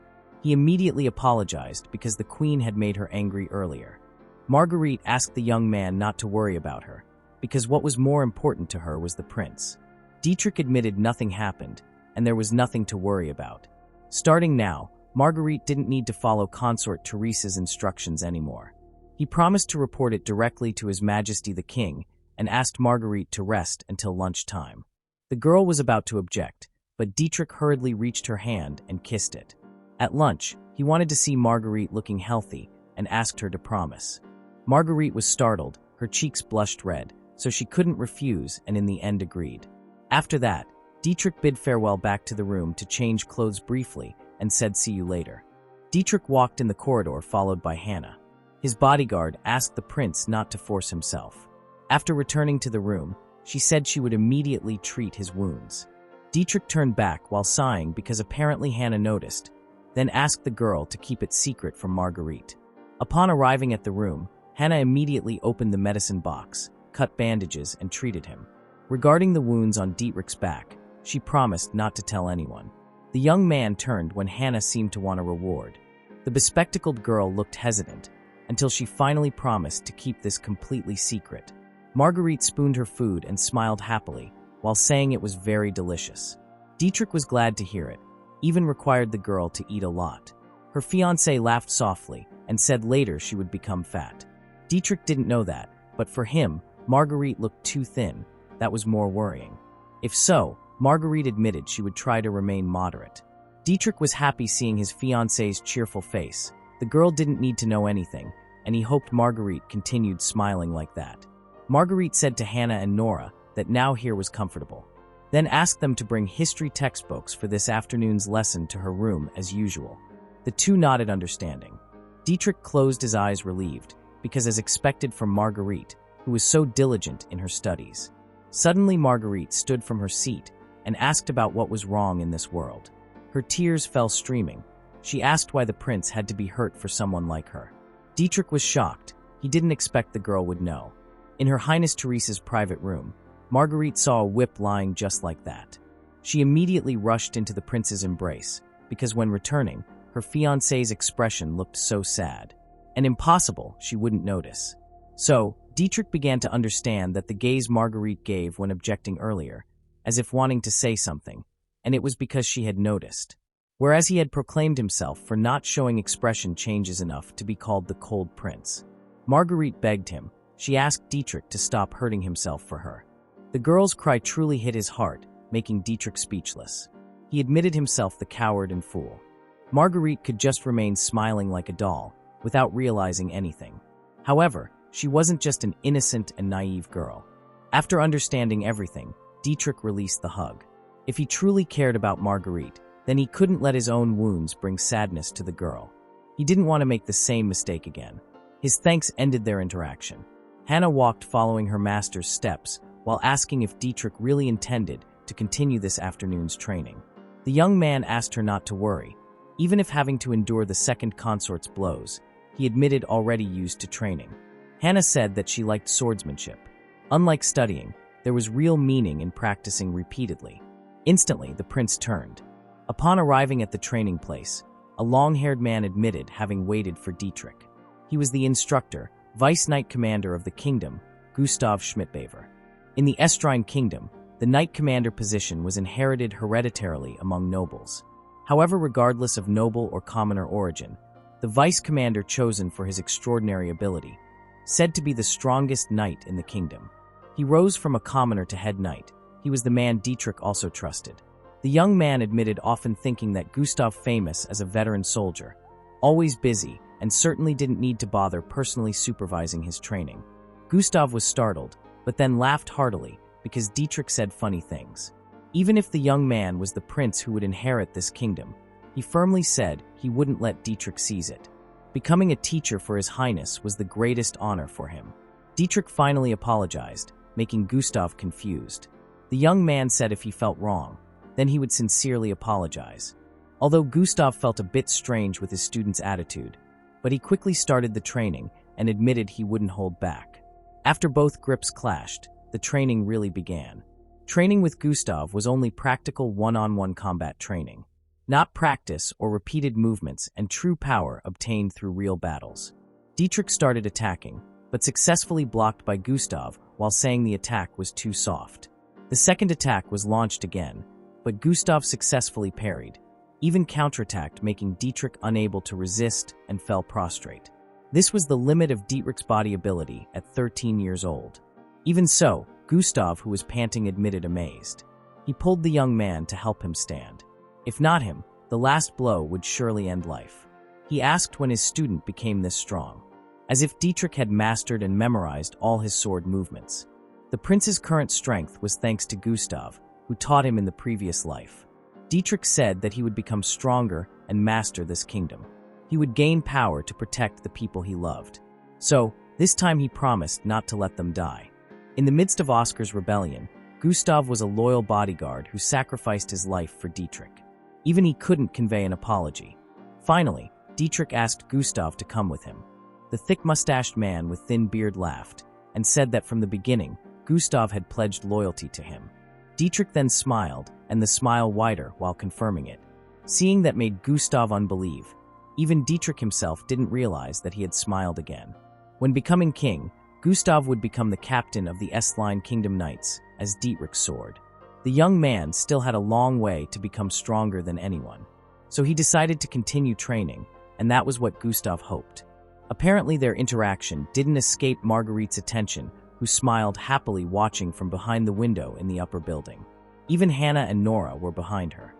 He immediately apologized because the queen had made her angry earlier. Marguerite asked the young man not to worry about her, because what was more important to her was the prince. Dietrich admitted nothing happened, and there was nothing to worry about. Starting now, Marguerite didn't need to follow consort Teresa's instructions anymore. He promised to report it directly to His Majesty the King and asked Marguerite to rest until lunchtime. The girl was about to object, but Dietrich hurriedly reached her hand and kissed it. At lunch, he wanted to see Marguerite looking healthy and asked her to promise. Marguerite was startled, her cheeks blushed red, so she couldn't refuse and in the end agreed. After that, Dietrich bid farewell back to the room to change clothes briefly and said see you later. Dietrich walked in the corridor followed by Hannah. His bodyguard asked the prince not to force himself. After returning to the room, she said she would immediately treat his wounds. Dietrich turned back while sighing because apparently Hannah noticed, then asked the girl to keep it secret from Marguerite. Upon arriving at the room, Hannah immediately opened the medicine box, cut bandages, and treated him. Regarding the wounds on Dietrich's back, she promised not to tell anyone. The young man turned when Hannah seemed to want a reward. The bespectacled girl looked hesitant, until she finally promised to keep this completely secret. Marguerite spooned her food and smiled happily, while saying it was very delicious. Dietrich was glad to hear it, even required the girl to eat a lot. Her fiancé laughed softly and said later she would become fat. Dietrich didn't know that, but for him, Marguerite looked too thin. That was more worrying. If so, Marguerite admitted she would try to remain moderate. Dietrich was happy seeing his fiancé's cheerful face. The girl didn't need to know anything, and he hoped Marguerite continued smiling like that. Marguerite said to Hannah and Nora that now here was comfortable, then asked them to bring history textbooks for this afternoon's lesson to her room as usual. The two nodded understanding. Dietrich closed his eyes relieved, because as expected from Marguerite, who was so diligent in her studies. Suddenly Marguerite stood from her seat and asked about what was wrong in this world. Her tears fell streaming. She asked why the prince had to be hurt for someone like her. Dietrich was shocked. He didn't expect the girl would know. In Her Highness Theresa's private room, Marguerite saw a whip lying just like that. She immediately rushed into the prince's embrace, because when returning, her fiancé's expression looked so sad and impossible she wouldn't notice. So, Dietrich began to understand that the gaze Marguerite gave when objecting earlier, as if wanting to say something, and it was because she had noticed. Whereas he had proclaimed himself for not showing expression changes enough to be called the cold prince. Marguerite begged him. She asked Dietrich to stop hurting himself for her. The girl's cry truly hit his heart, making Dietrich speechless. He admitted himself the coward and fool. Marguerite could just remain smiling like a doll, without realizing anything. However, she wasn't just an innocent and naive girl. After understanding everything, Dietrich released the hug. If he truly cared about Marguerite, then he couldn't let his own wounds bring sadness to the girl. He didn't want to make the same mistake again. His thanks ended their interaction. Hannah walked following her master's steps, while asking if Dietrich really intended to continue this afternoon's training. The young man asked her not to worry. Even if having to endure the second consort's blows, he admitted already used to training. Hannah said that she liked swordsmanship. Unlike studying, there was real meaning in practicing repeatedly. Instantly, the prince turned. Upon arriving at the training place, a long-haired man admitted having waited for Dietrich. He was the instructor, Vice Knight Commander of the Kingdom, Gustav Schmidtbever. In the Estrine Kingdom, the Knight Commander position was inherited hereditarily among nobles. However, regardless of noble or commoner origin, the Vice Commander chosen for his extraordinary ability, said to be the strongest knight in the kingdom. He rose from a commoner to head knight. He was the man Dietrich also trusted. The young man admitted often thinking that Gustav famous as a veteran soldier, always busy, and certainly didn't need to bother personally supervising his training. Gustav was startled, but then laughed heartily because Dietrich said funny things. Even if the young man was the prince who would inherit this kingdom, he firmly said he wouldn't let Dietrich seize it. Becoming a teacher for His Highness was the greatest honor for him. Dietrich finally apologized, making Gustav confused. The young man said if he felt wrong, then he would sincerely apologize. Although Gustav felt a bit strange with his student's attitude, but he quickly started the training and admitted he wouldn't hold back. After both grips clashed, the training really began. Training with Gustav was only practical one-on-one combat training, not practice or repeated movements and true power obtained through real battles. Dietrich started attacking, but successfully blocked by Gustav while saying the attack was too soft. The second attack was launched again, but Gustav successfully parried, even counterattacked, making Dietrich unable to resist and fell prostrate. This was the limit of Dietrich's body ability at 13 years old. Even so, Gustav, who was panting, admitted amazed. He pulled the young man to help him stand. If not him, the last blow would surely end life. He asked when his student became this strong, as if Dietrich had mastered and memorized all his sword movements. The prince's current strength was thanks to Gustav, who taught him in the previous life. Dietrich said that he would become stronger and master this kingdom. He would gain power to protect the people he loved. So, this time he promised not to let them die. In the midst of Oscar's rebellion, Gustav was a loyal bodyguard who sacrificed his life for Dietrich. Even he couldn't convey an apology. Finally, Dietrich asked Gustav to come with him. The thick-mustached man with thin beard laughed and said that from the beginning, Gustav had pledged loyalty to him. Dietrich then smiled, and the smile wider while confirming it. Seeing that made Gustav unbelieve. Even Dietrich himself didn't realize that he had smiled again. When becoming king, Gustav would become the captain of the S-Line Kingdom Knights, as Dietrich soared. The young man still had a long way to become stronger than anyone. So he decided to continue training, and that was what Gustav hoped. Apparently their interaction didn't escape Marguerite's attention, who smiled happily watching from behind the window in the upper building. Even Hannah and Nora were behind her.